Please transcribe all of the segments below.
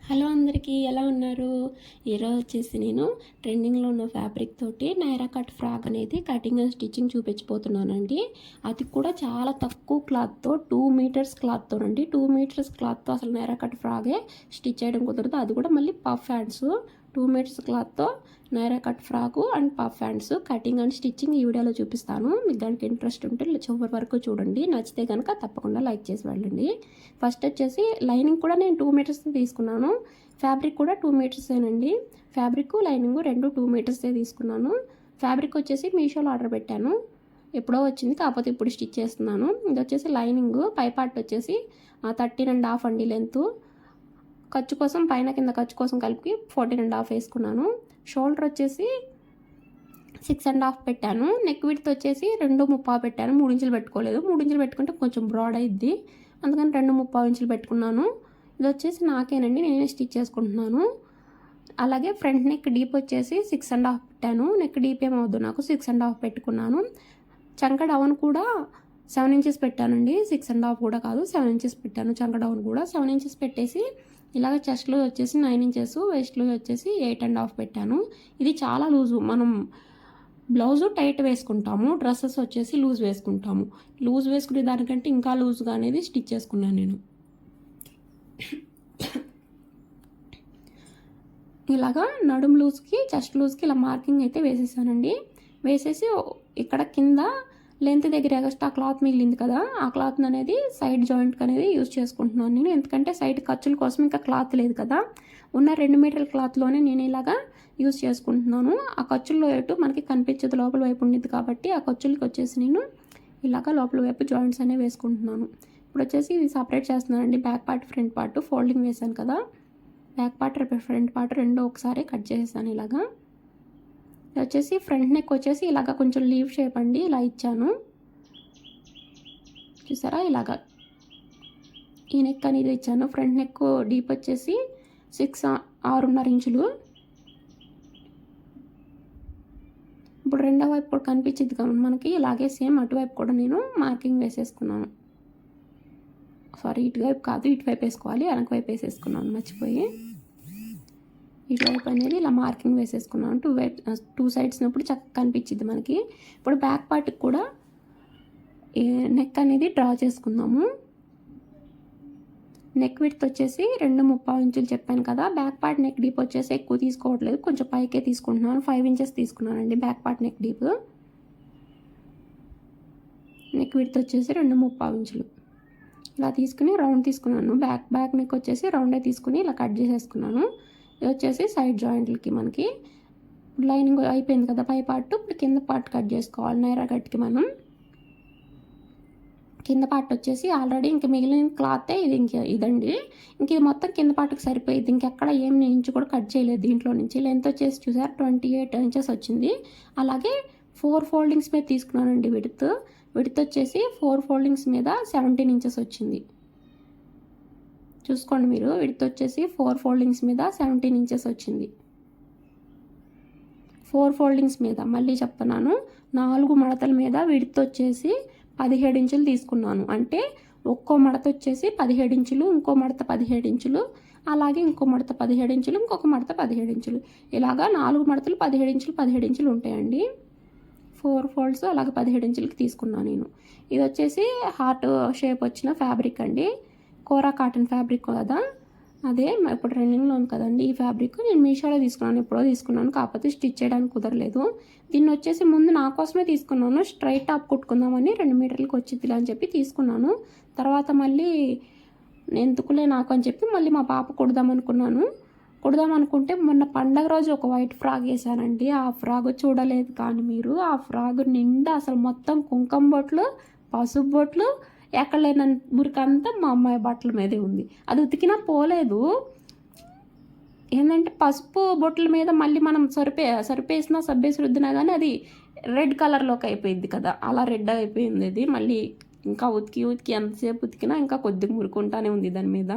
Hello అందరికీ, ఎలా ఉన్నారు? ఈరోజు వచ్చేసి నేను ట్రెండింగ్లో ఉన్న ఫ్యాబ్రిక్ తోటి నైరా కట్ ఫ్రాక్ అనేది కటింగ్ అండ్ స్టిచ్చింగ్ చూపించబోతున్నానండి. అది కూడా చాలా తక్కువ క్లాత్తో 2 మీటర్స్ క్లాత్తోనండి. 2 మీటర్స్ క్లాత్తో అసలు నైరా కట్ ఫ్రాగే స్టిచ్ చేయడం కుదరదు. అది కూడా మళ్ళీ పఫ్ హ్యాండ్స్. 2 మీటర్స్ క్లాత్తో Naira cut frock and puff hands cutting and stitching ఈ వీడియోలో చూపిస్తాను. మీకు దానికి ఇంట్రెస్ట్ ఉంటే చివరి వరకు చూడండి. నచ్చితే కనుక తప్పకుండా లైక్ చేసి వెళ్ళండి. ఫస్ట్ వచ్చేసి లైనింగ్ కూడా నేను 2 మీటర్స్ తీసుకున్నాను. ఫ్యాబ్రిక్ కూడా 2 మీటర్సేనండి. ఫ్యాబ్రిక్ లైనింగ్ రెండు 2 మీటర్సే తీసుకున్నాను. ఫ్యాబ్రిక్ వచ్చేసి మీషోలో ఆర్డర్ పెట్టాను. ఎప్పుడో వచ్చింది, కాకపోతే ఇప్పుడు స్టిచ్ చేస్తున్నాను. ఇది వచ్చేసి లైనింగ్. పై పార్ట్ వచ్చేసి 13.5 అండి లెంత్. ఖర్చు కోసం పైన కింద ఖర్చు కోసం కలిపి 14.5 వేసుకున్నాను. షోల్డర్ వచ్చేసి 6.5 పెట్టాను. నెక్ విడ్త్ వచ్చేసి 2.30 పెట్టాను. 3 ఇంచులు పెట్టుకోలేదు. 3 ఇంచులు పెట్టుకుంటే కొంచెం బ్రాడ్ అయ్యిద్ది, అందుకని 2.30 ఇంచులు పెట్టుకున్నాను. ఇది వచ్చేసి నాకేనండి, నేనే స్టిచ్ చేసుకుంటున్నాను. అలాగే ఫ్రంట్ నెక్ డీప్ వచ్చేసి 6.5 పెట్టాను. నెక్ డీప్ ఏమవుద్దు, నాకు 6.5 పెట్టుకున్నాను. చంక డౌన్ కూడా 7 ఇంచెస్ పెట్టానండి. 6.5 కూడా కాదు, 7 ఇంచెస్ పెట్టాను. చంక డౌన్ కూడా 7 ఇంచెస్ పెట్టేసి ఇలాగ చెస్ట్ లూజ్ వచ్చేసి 9 ఇంచెస్, వెస్ట్ లూజ్ వచ్చేసి 8.5 పెట్టాను. ఇది చాలా లూజు. మనం బ్లౌజు టైట్ వేసుకుంటాము, డ్రెస్సెస్ వచ్చేసి లూజ్ వేసుకుంటాము. లూజ్ వేసుకునే దానికంటే ఇంకా లూజ్గా అనేది స్టిచ్ చేసుకున్నాను నేను. ఇలాగా నడుం లూజ్కి చెస్ట్ లూజ్కి ఇలా మార్కింగ్ అయితే వేసేసానండి. వేసేసి ఇక్కడ కింద లెంత్ దగ్గర ఎగస్ట్రా క్లాత్ మిగిలింది కదా, ఆ క్లాత్ అనేది సైడ్ జాయింట్కి అనేది యూజ్ చేసుకుంటున్నాను నేను. ఎందుకంటే సైడ్ ఖర్చుల కోసం ఇంకా క్లాత్ లేదు కదా, ఉన్న 2 మీటర్ల క్లాత్లోనే నేను ఇలాగా యూజ్ చేసుకుంటున్నాను. ఆ ఖర్చుల్లో ఎటు మనకి కనిపించదు, లోపల వైపు ఉండిద్ది కాబట్టి ఆ ఖర్చులకి వచ్చేసి నేను ఇలాగా లోపల వైపు జాయింట్స్ అనేవి వేసుకుంటున్నాను. ఇప్పుడు వచ్చేసి ఇది సపరేట్ చేస్తున్నానండి. Back part front part folding వేసాను కదా, బ్యాక్ పార్ట్ ఫ్రంట్ పార్ట్ రెండు ఒకసారి కట్ చేసేసాను ఇలాగా. వచ్చేసి ఫ్రంట్ నెక్ వచ్చేసి ఇలాగ కొంచెం లీవ్ షేప్ అండి, ఇలా ఇచ్చాను చూసారా. ఇలాగా ఈ నెక్ అనేది ఇచ్చాను. ఫ్రంట్ నెక్ డీప్ వచ్చేసి 6.5 ఇంచులు. ఇప్పుడు రెండో వైపు కూడా కనిపించింది కాబట్టి మనకి ఇలాగే సేమ్ అటువైపు కూడా నేను మార్కింగ్ వేసేసుకున్నాను. సారీ, ఇటువైపు కాదు, ఇటువైపు వేసుకోవాలి, వెనక వైపు వేసేసుకున్నాను మర్చిపోయి. ఇటువైపు అనేది ఇలా మార్కింగ్ వేసేసుకున్నాను. 2 సైడ్స్ ఉన్నప్పుడు చక్కగా కనిపించింది మనకి. ఇప్పుడు బ్యాక్ పార్ట్కి కూడా నెక్ అనేది డ్రా చేసుకుందాము. నెక్ విడ్త్ వచ్చేసి 2.30 ఇంచులు చెప్పాను కదా. బ్యాక్ పార్ట్ నెక్ డీప్ వచ్చేసి ఎక్కువ తీసుకోవట్లేదు, కొంచెం పైకే తీసుకుంటున్నాను. 5 ఇంచెస్ తీసుకున్నానండి back part neck deep. Neck width వచ్చేసి 2.30 ఇంచులు ఇలా తీసుకుని రౌండ్ తీసుకున్నాను. బ్యాక్ నెక్ వచ్చేసి రౌండే తీసుకుని ఇలా కట్ చేసేసుకున్నాను. ఇది వచ్చేసి సైడ్ జాయింట్లకి మనకి లైనింగ్ అయిపోయింది కదా పై పార్ట్. ఇప్పుడు కింద పార్ట్ కట్ చేసుకోవాలి. నైరా కట్కి మనం కింద పార్ట్ వచ్చేసి ఆల్రెడీ ఇంక మిగిలిన క్లాతే ఇది, ఇదండి. ఇంక ఇది మొత్తం కింద పార్ట్కి సరిపోయింది. ఇంకెక్కడ ఏం ఇంచు కూడా కట్ చేయలేదు దీంట్లో నుంచి. లెంత్ వచ్చేసి చూసారు 28 ఇంచెస్ వచ్చింది. అలాగే 4 ఫోల్డింగ్స్ మీద తీసుకున్నానండి. విడ్త్ వచ్చేసి 4 ఫోల్డింగ్స్ మీద 17 ఇంచెస్ వచ్చింది. చూసుకోండి మీరు, విడ్త్ వచ్చేసి 4 ఫోల్డింగ్స్ మీద 17 ఇంచెస్ వచ్చింది. 4 ఫోల్డింగ్స్ మీద మళ్ళీ చెప్తున్నాను, 4 మడతల మీద విడ్త్ వచ్చేసి 17 ఇంచులు తీసుకున్నాను. అంటే ఒక్కో మడత వచ్చేసి 17 ఇంచులు, ఇంకో మడత 17 ఇంచులు, అలాగే ఇంకో మడత 17 ఇంచులు, ఇంకొక మడత 17 ఇంచులు, ఇలాగా 4 మడతలు 17 ఇంచులు 17 ఇంచులు ఉంటాయండి. 4 ఫోల్డ్స్ అలాగే 17 ఇంచులకి తీసుకున్నాను నేను. ఇది వచ్చేసి హార్ట్ షేప్ వచ్చిన ఫ్యాబ్రిక్ అండి. కోరా కాటన్ ఫ్యాబ్రిక్ కదా, అదే ఇప్పుడు ట్రెండింగ్లో ఉంది కదండి. ఈ ఫ్యాబ్రిక్ నేను మీషోలో తీసుకున్నాను, ఎప్పుడో తీసుకున్నాను, కాకపోతే స్టిచ్ చేయడానికి కుదరలేదు. దీన్ని వచ్చేసి ముందు నా కోసమే తీసుకున్నాను. స్ట్రైట్ టాప్ కుట్టుకుందామని 2 మీటర్లకు వచ్చిద్దిలే అని చెప్పి తీసుకున్నాను. తర్వాత మళ్ళీ ఎందుకులే నాకు అని చెప్పి మళ్ళీ మా పాప కుడదామనుకుంటే మొన్న పండగ రోజు ఒక వైట్ ఫ్రాక్ వేసానండి. ఆ ఫ్రాక్ చూడలేదు కానీ మీరు, ఆ ఫ్రాక్ నిండా అసలు మొత్తం కుంకుమ బొట్లు, పసుపు బొట్లు, ఎక్కడ లేని మురికంతా మా అమ్మాయి బట్టల మీదే ఉంది. అది ఉతికినా పోలేదు. ఏంటంటే పసుపు బొట్ల మీద మళ్ళీ మనం సరిపేసినా సబ్బేసి రుద్దినా కానీ అది రెడ్ కలర్లోకి అయిపోయింది కదా, అలా రెడ్ అయిపోయింది అది. మళ్ళీ ఇంకా ఉతికి ఎంతసేపు ఉతికినా ఇంకా కొద్దిగా మురుకుంటానే ఉంది దాని మీద.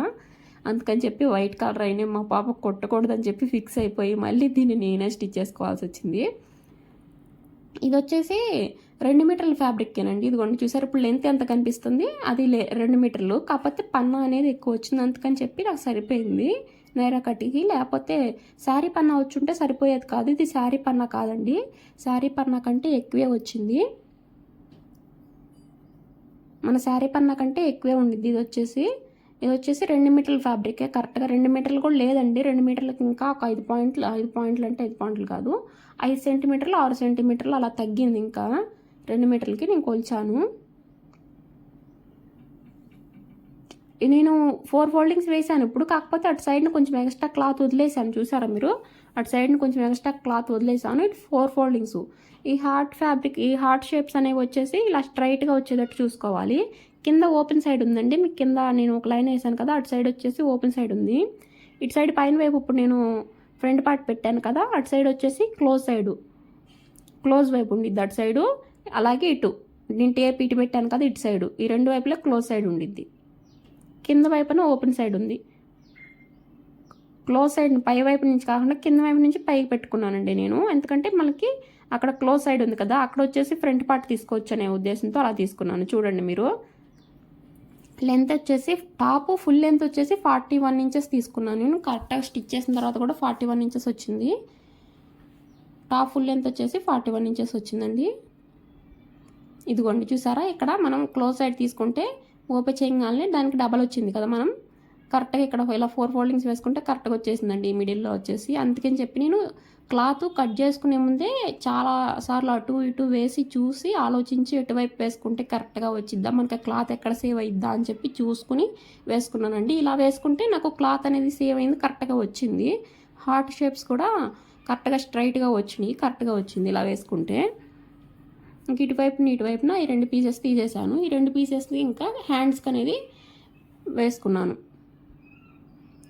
అందుకని చెప్పి వైట్ కలర్ అయినా మా పాప కొట్టకూడదని చెప్పి ఫిక్స్ అయిపోయి మళ్ళీ దీన్ని నేనే స్టిచ్ చేసుకోవాల్సి వచ్చింది. ఇది వచ్చేసి 2 మీటర్ల ఫ్యాబ్రిక్కేనండి. ఇదిగోండి చూసారు, ఇప్పుడు లెంత్ ఎంత కనిపిస్తుంది, అది 2 మీటర్లు. కాకపోతే పన్నా అనేది ఎక్కువ వచ్చింది, అందుకని చెప్పి నాకు సరిపోయింది నైరా కట్కి. లేకపోతే శారీ పన్నా వచ్చుంటే సరిపోయేది కాదు. ఇది శారీ పన్నా కాదండి, శారీ పన్నా కంటే ఎక్కువే వచ్చింది. మన శారీ పన్నా కంటే ఎక్కువే ఉండిద్ది. ఇది వచ్చేసి 2 మీటర్ల ఫ్యాబ్రికే, కరెక్ట్గా 2 మీటర్లు కూడా లేదండి. 2 మీటర్లకి ఇంకా ఒక 5 పాయింట్లు అంటే 5 పాయింట్లు కాదు, 5 సెంటీమీటర్లు 6 సెంటీమీటర్లు అలా తగ్గింది. ఇంకా 2 మీటర్లకి నేను కొలిచాను. నేను 4 ఫోల్డింగ్స్ వేసాను ఇప్పుడు. కాకపోతే అటు సైడ్ని కొంచెం ఎక్స్ట్రా క్లాత్ వదిలేసాను, చూసారా మీరు, అటు సైడ్ని కొంచెం ఎక్స్ట్రా క్లాత్ వదిలేసాను. ఇటు 4 ఫోల్డింగ్స్. ఈ హార్ట్ ఫ్యాబ్రిక్, ఈ హార్ట్ షేప్స్ అనేవి వచ్చేసి ఇలా స్ట్రైట్గా వచ్చేటట్టు చూసుకోవాలి. కింద ఓపెన్ సైడ్ ఉందండి మీకు, కింద నేను ఒక లైన్ వేసాను కదా, అటు సైడ్ వచ్చేసి ఓపెన్ సైడ్ ఉంది. ఇటు సైడ్ పైన వైపు ఇప్పుడు నేను ఫ్రంట్ పార్ట్ పెట్టాను కదా, అటు సైడ్ వచ్చేసి క్లోజ్ వైపు ఉండిద్ది అటు సైడు. అలాగే ఇటు నేను టేప్ ఇటు పెట్టాను కదా, ఇటు సైడు ఈ 2 వైపులా క్లోజ్ సైడ్ ఉండిద్ది. కింద వైపున ఓపెన్ సైడ్ ఉంది. క్లోజ్ సైడ్ పై వైపు నుంచి కాకుండా కింద వైపు నుంచి పైకి పెట్టుకున్నానండి నేను, ఎందుకంటే మనకి అక్కడ క్లోజ్ సైడ్ ఉంది కదా, అక్కడ వచ్చేసి ఫ్రంట్ పార్ట్ తీసుకోవచ్చు అనే ఉద్దేశంతో అలా తీసుకున్నాను. చూడండి మీరు, లెంత్ వచ్చేసి టాప్ ఫుల్ లెంత్ వచ్చేసి 41 ఇంచెస్ తీసుకున్నాను నేను. కరెక్ట్గా స్టిచ్ చేసిన తర్వాత కూడా 41 ఇంచెస్ వచ్చింది. టాప్ ఫుల్ లెంత్ వచ్చేసి 41 ఇంచెస్ వచ్చిందండి. ఇదిగోండి చూసారా, ఇక్కడ మనం క్లోజ్ సైడ్ తీసుకుంటే ఓపెన్ చేయగానే దానికి డబల్ వచ్చింది కదా, మనం కరెక్ట్గా ఇక్కడ ఇలా 4 ఫోల్డింగ్స్ వేసుకుంటే కరెక్ట్గా వచ్చేసిందండి ఈ మిడిల్లో వచ్చేసి. అందుకని చెప్పి నేను క్లాత్ కట్ చేసుకునే ముందే చాలా సార్లు అటు ఇటు వేసి చూసి ఆలోచించి ఎటువైపు వేసుకుంటే కరెక్ట్గా వచ్చిద్దా, మనకి క్లాత్ ఎక్కడ సేవ్ అయిద్దా అని చెప్పి చూసుకుని వేసుకున్నానండి. ఇలా వేసుకుంటే నాకు క్లాత్ అనేది సేవ్ అయింది, కరెక్ట్గా వచ్చింది. హార్ట్ షేప్స్ కూడా కరెక్ట్గా స్ట్రైట్గా వచ్చినాయి, కరెక్ట్గా వచ్చింది ఇలా వేసుకుంటే. ఇంక ఇటువైపున ఈ 2 పీసెస్ తీసేసాను. ఈ 2 పీసెస్ని ఇంకా హ్యాండ్స్కి అనేది వేసుకున్నాను.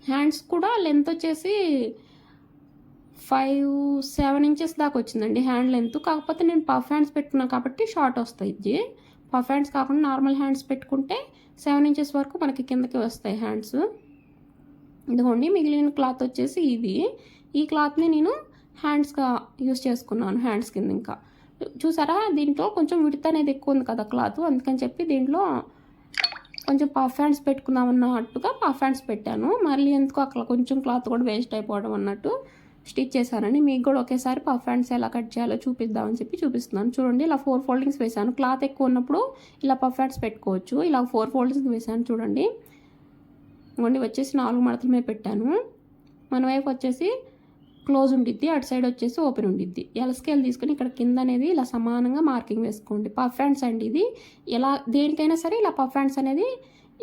హ్యాండ్స్ కూడా లెంత్ వచ్చేసి 7 ఇంచెస్ దాకా వచ్చిందండి హ్యాండ్ లెంత్. కాకపోతే నేను పఫ్ హ్యాండ్స్ పెట్టుకున్నాను కాబట్టి షార్ట్ వస్తాయి. ఇది పఫ్ హ్యాండ్స్ కాకుండా నార్మల్ హ్యాండ్స్ పెట్టుకుంటే 7 ఇంచెస్ వరకు మనకి కిందకి వస్తాయి హ్యాండ్స్. ఇదిగోండి మిగిలిన క్లాత్ వచ్చేసి ఇది. ఈ క్లాత్ని నేను హ్యాండ్స్గా యూస్ చేసుకున్నాను, హ్యాండ్స్ కింద. ఇంకా చూసారా, దీంట్లో కొంచెం విడత అనేది ఎక్కువ ఉంది కదా క్లాత్, అందుకని చెప్పి దీంట్లో కొంచెం పఫ్ హ్యాండ్స్ పెట్టుకుందాం అన్నట్టుగా పఫ్ హ్యాండ్స్ పెట్టాను. మళ్ళీ ఎందుకు అక్కడ కొంచెం క్లాత్ కూడా వేస్ట్ అయిపోవడం అన్నట్టు స్టిచ్ చేశానండి. మీకు కూడా ఒకేసారి పఫ్ హ్యాండ్స్ ఎలా కట్ చేయాలో చూపిద్దామని చెప్పి చూపిస్తున్నాను. చూడండి, ఇలా 4 ఫోల్డింగ్స్ వేసాను. క్లాత్ ఎక్కువ ఉన్నప్పుడు ఇలా పఫ్ హ్యాండ్స్ పెట్టుకోవచ్చు. ఇలా 4 ఫోల్డింగ్స్ వేసాను చూడండి. ఇవ్వండి వచ్చేసి 4 మడతల మీద పెట్టాను. మన వైపు వచ్చేసి క్లోజ్ ఉండిద్ది, అటు సైడ్ వచ్చేసి ఓపెన్ ఉండిద్ది. ఎల్ స్కేల్ తీసుకుని ఇక్కడ కింద అనేది ఇలా సమానంగా మార్కింగ్ వేసుకోండి. పఫ్ హ్యాండ్స్ అండి ఇది. ఎలా దేనికైనా సరే ఇలా పఫ్ హ్యాండ్స్ అనేది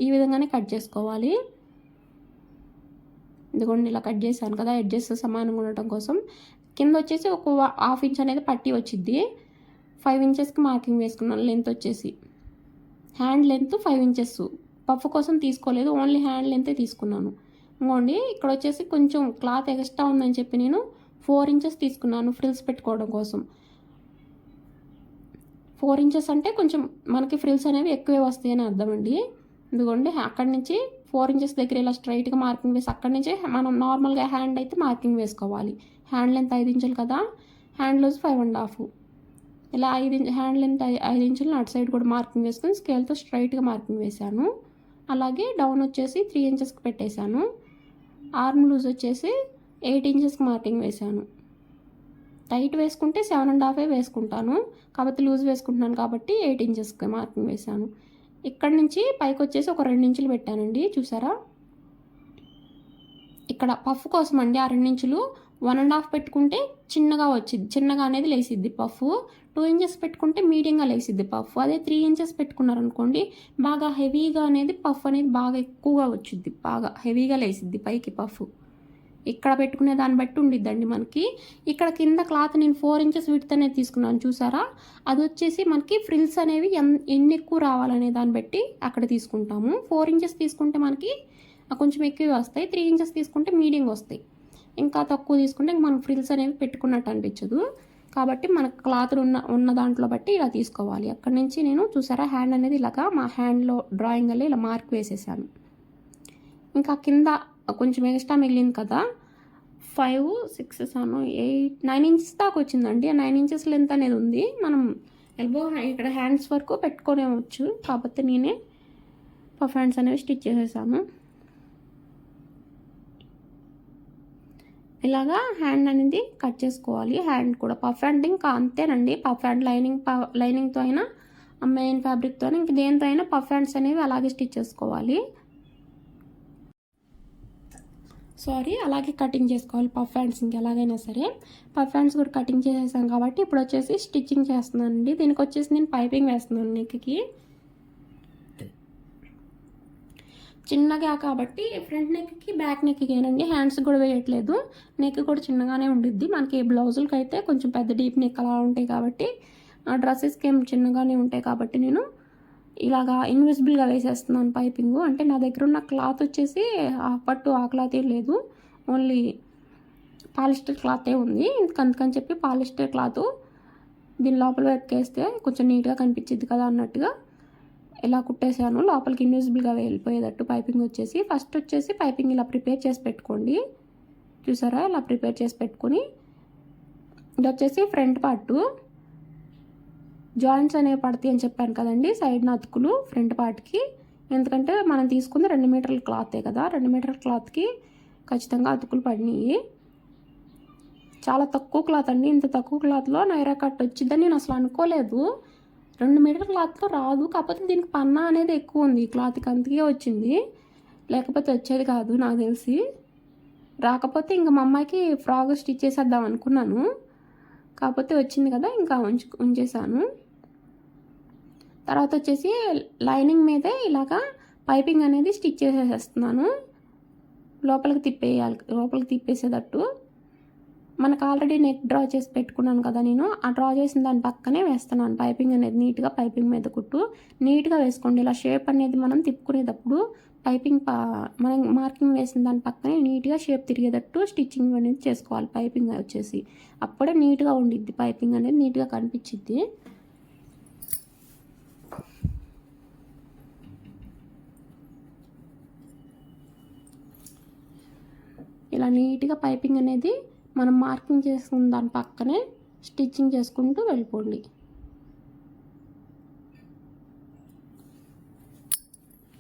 ఈ విధంగానే కట్ చేసుకోవాలి. ఇదిగోండి ఇలా కట్ చేశాను కదా, ఎడ్జెస్ సమానంగా ఉండటం కోసం. కింద వచ్చేసి ఒక 1/2 ఇంచ్ అనేది పట్టి వచ్చిద్ది. 5 ఇంచెస్కి మార్కింగ్ వేసుకున్నాను. లెంత్ వచ్చేసి హ్యాండ్ లెంత్ 5 ఇంచెస్. పఫ్ కోసం తీసుకోలేదు, ఓన్లీ హ్యాండ్ లెంతే తీసుకున్నాను. ఇంకోండి ఇక్కడ వచ్చేసి కొంచెం క్లాత్ ఎక్స్ట్రా ఉందని చెప్పి నేను 4 ఇంచెస్ తీసుకున్నాను ఫ్రిల్స్ పెట్టుకోవడం కోసం. 4 ఇంచెస్ అంటే కొంచెం మనకి ఫ్రిల్స్ అనేవి ఎక్కువే వస్తాయని అర్థం అండి. ఇదిగోండి అక్కడి నుంచి 4 ఇంచెస్ దగ్గర ఇలా స్ట్రైట్గా మార్కింగ్ వేసి అక్కడి నుంచే మనం నార్మల్గా హ్యాండ్ అయితే మార్కింగ్ వేసుకోవాలి. హ్యాండ్ లెంత్ 5 ఇంచులు కదా, హ్యాండ్ లూజ్ 5.5. ఇలా హ్యాండ్ లెంత్ 5 ఇంచులు అటు సైడ్ కూడా మార్కింగ్ వేసుకొని స్కేల్తో స్ట్రైట్గా మార్కింగ్ వేశాను. అలాగే డౌన్ వచ్చేసి 3 ఇంచెస్కి పెట్టేశాను. ఆర్మ్ లూజ్ వచ్చేసి 8 ఇంచెస్కి మార్కింగ్ వేశాను. టైట్ వేసుకుంటే 7.5 వేసుకుంటాను, కాబట్టి లూజ్ వేసుకుంటున్నాను కాబట్టి 8 ఇంచెస్కి మార్కింగ్ వేశాను. ఇక్కడ నుంచి పైకి వచ్చేసి ఒక 2 ఇంచులు పెట్టానండి. చూసారా, ఇక్కడ పఫ్ కోసం అండి ఆ 2 ఇంచులు 1.5 పెట్టుకుంటే చిన్నగా అనేది లేసిద్ది పఫ్. 2 ఇంచెస్ పెట్టుకుంటే మీడియంగా లేసిద్ది పఫ్. అదే 3 ఇంచెస్ పెట్టుకున్నారనుకోండి బాగా హెవీగా అనేది పఫ్ అనేది బాగా ఎక్కువగా వచ్చిద్ది, బాగా హెవీగా లేసిద్ది పైకి పఫ్. ఇక్కడ పెట్టుకునే దాన్ని బట్టి ఉండిద్దండి మనకి. ఇక్కడ కింద క్లాత్ నేను 4 ఇంచెస్ విడ్త్ అనేది తీసుకున్నాను చూసారా, అది వచ్చేసి మనకి ఫ్రిల్స్ అనేవి ఎన్ని ఎక్కువ రావాలనే దాన్ని బట్టి అక్కడ తీసుకుంటాము. 4 ఇంచెస్ తీసుకుంటే మనకి కొంచెం ఎక్కువ వస్తాయి, 3 ఇంచెస్ తీసుకుంటే మీడియం వస్తాయి. ఇంకా తక్కువ తీసుకుంటే మనకు ఫ్రిల్స్ అనేవి పెట్టుకున్నట్టు అనిపించదు. కాబట్టి మనకు క్లాత్ ఉన్న దాంట్లో బట్టి ఇలా తీసుకోవాలి. అక్కడి నుంచి నేను చూసారా హ్యాండ్ అనేది ఇలాగా మా హ్యాండ్లో డ్రాయింగ్ వల్ల ఇలా మార్క్ వేసేసాను. ఇంకా కింద కొంచెం ఎక్స్ట్రా మిగిలింది కదా, 5, 6, 7, 8, 9 ఇంచెస్ దాకా వచ్చిందండి. ఆ 9 ఇంచెస్ లెంత్ అనేది ఉంది. మనం ఎల్బో ఇక్కడ హ్యాండ్స్ వరకు పెట్టుకోనేవచ్చు, కాకపోతే నేనే పఫ్ హ్యాండ్స్ అనేవి స్టిచ్ చేసేసాను. ఇలాగా హ్యాండ్ అనేది కట్ చేసుకోవాలి. హ్యాండ్ కూడా పఫ్ హ్యాండ్ ఇంకా అంతేనండి. పఫ్ హ్యాండ్ లైనింగ్తో అయినా మెయిన్ ఫ్యాబ్రిక్తో అయినా ఇంక దేంతో అయినా పఫ్ హ్యాండ్స్ అనేవి అలాగే స్టిచ్ చేసుకోవాలి. అలాగే కటింగ్ చేసుకోవాలి పఫ్ హ్యాండ్స్. ఇంక ఎలాగైనా సరే పఫ్ హ్యాండ్స్ కూడా కటింగ్ చేసేసాం కాబట్టి ఇప్పుడు వచ్చేసి స్టిచ్చింగ్ చేస్తున్నానండి. దీనికి వచ్చేసి నేను పైపింగ్ వేస్తున్నాను నెక్కి. చిన్నగా కాబట్టి ఫ్రంట్ నెక్కి బ్యాక్ నెక్కి ఏనండి, హ్యాండ్స్ కూడా వేయట్లేదు. నెక్ కూడా చిన్నగానే ఉండిద్ది. మనకి బ్లౌజులకి అయితే కొంచెం పెద్ద డీప్ నెక్ అలా ఉంటాయి కాబట్టి, డ్రెస్సెస్కి ఏం చిన్నగానే ఉంటాయి కాబట్టి నేను ఇలాగా ఇన్విజిబుల్గా వేసేస్తున్నాను పైపింగ్. అంటే నా దగ్గర ఉన్న క్లాత్ వచ్చేసి పట్టు ఆ క్లాతే లేదు, ఓన్లీ పాలిస్టర్ క్లాతే ఉంది. అందుకని చెప్పి పాలిస్టర్ క్లాత్ దీని లోపల వైపుకేస్తే కొంచెం నీట్గా కనిపించింది కదా అన్నట్టుగా ఇలా కుట్టేసాను. లోపలికి ఇన్విజిబుల్గా వెళ్ళిపోయేటట్టు పైపింగ్ వచ్చేసి. ఫస్ట్ వచ్చేసి పైపింగ్ ఇలా ప్రిపేర్ చేసి పెట్టుకోండి. చూసారా, ఇలా ప్రిపేర్ చేసి పెట్టుకొని ఇది వచ్చేసి ఫ్రంట్ పార్టు. జాయింట్స్ అనేవి పడతాయి అని చెప్పాను కదండి, సైడ్ అతుకులు ఫ్రంట్ పార్ట్కి. ఎందుకంటే మనం తీసుకుంది 2 మీటర్ల క్లాతే కదా, 2 మీటర్ల క్లాత్కి ఖచ్చితంగా అతుకులు పడినాయి. చాలా తక్కువ క్లాత్ అండి. ఇంత తక్కువ క్లాత్లో నైరా కట్ వచ్చిందని నేను అసలు అనుకోలేదు. 2 మీటర్ల క్లాత్లో రాదు, కాకపోతే దీనికి పన్నా అనేది ఎక్కువ ఉంది. క్లాత్కి అందుకే వచ్చింది, లేకపోతే వచ్చేది కాదు నాకు తెలిసి. రాకపోతే ఇంకా మా అమ్మాయికి ఫ్రాక్ స్టిచ్ చేసేద్దాం అనుకున్నాను, కాకపోతే వచ్చింది కదా ఇంకా ఉంచేసాను. తర్వాత వచ్చేసి లైనింగ్ మీదే ఇలాగా పైపింగ్ అనేది స్టిచ్ చేసేస్తున్నాను. లోపలికి తిప్పేసేటట్టు. మనకు ఆల్రెడీ నెక్ డ్రా చేసి పెట్టుకున్నాను కదా నేను, ఆ డ్రా చేసిన దాని పక్కనే వేస్తున్నాను పైపింగ్ అనేది. నీట్గా పైపింగ్ మీద కుట్టు నీట్గా వేసుకోండి. ఇలా షేప్ అనేది మనం తిప్పుకునేటప్పుడు పైపింగ్ మనం మార్కింగ్ వేసిన దాని పక్కనే నీట్గా షేప్ తిరిగేటట్టు స్టిచ్చింగ్ అనేది చేసుకోవాలి పైపింగ్ వచ్చేసి. అప్పుడే నీట్గా ఉండిద్ది, పైపింగ్ అనేది నీట్గా కనిపించిద్ది. ఇలా నీట్గా పైపింగ్ అనేది మనం మార్కింగ్ చేసుకున్న దాని పక్కనే స్టిచ్చింగ్ చేసుకుంటూ వెళ్ళిపోండి.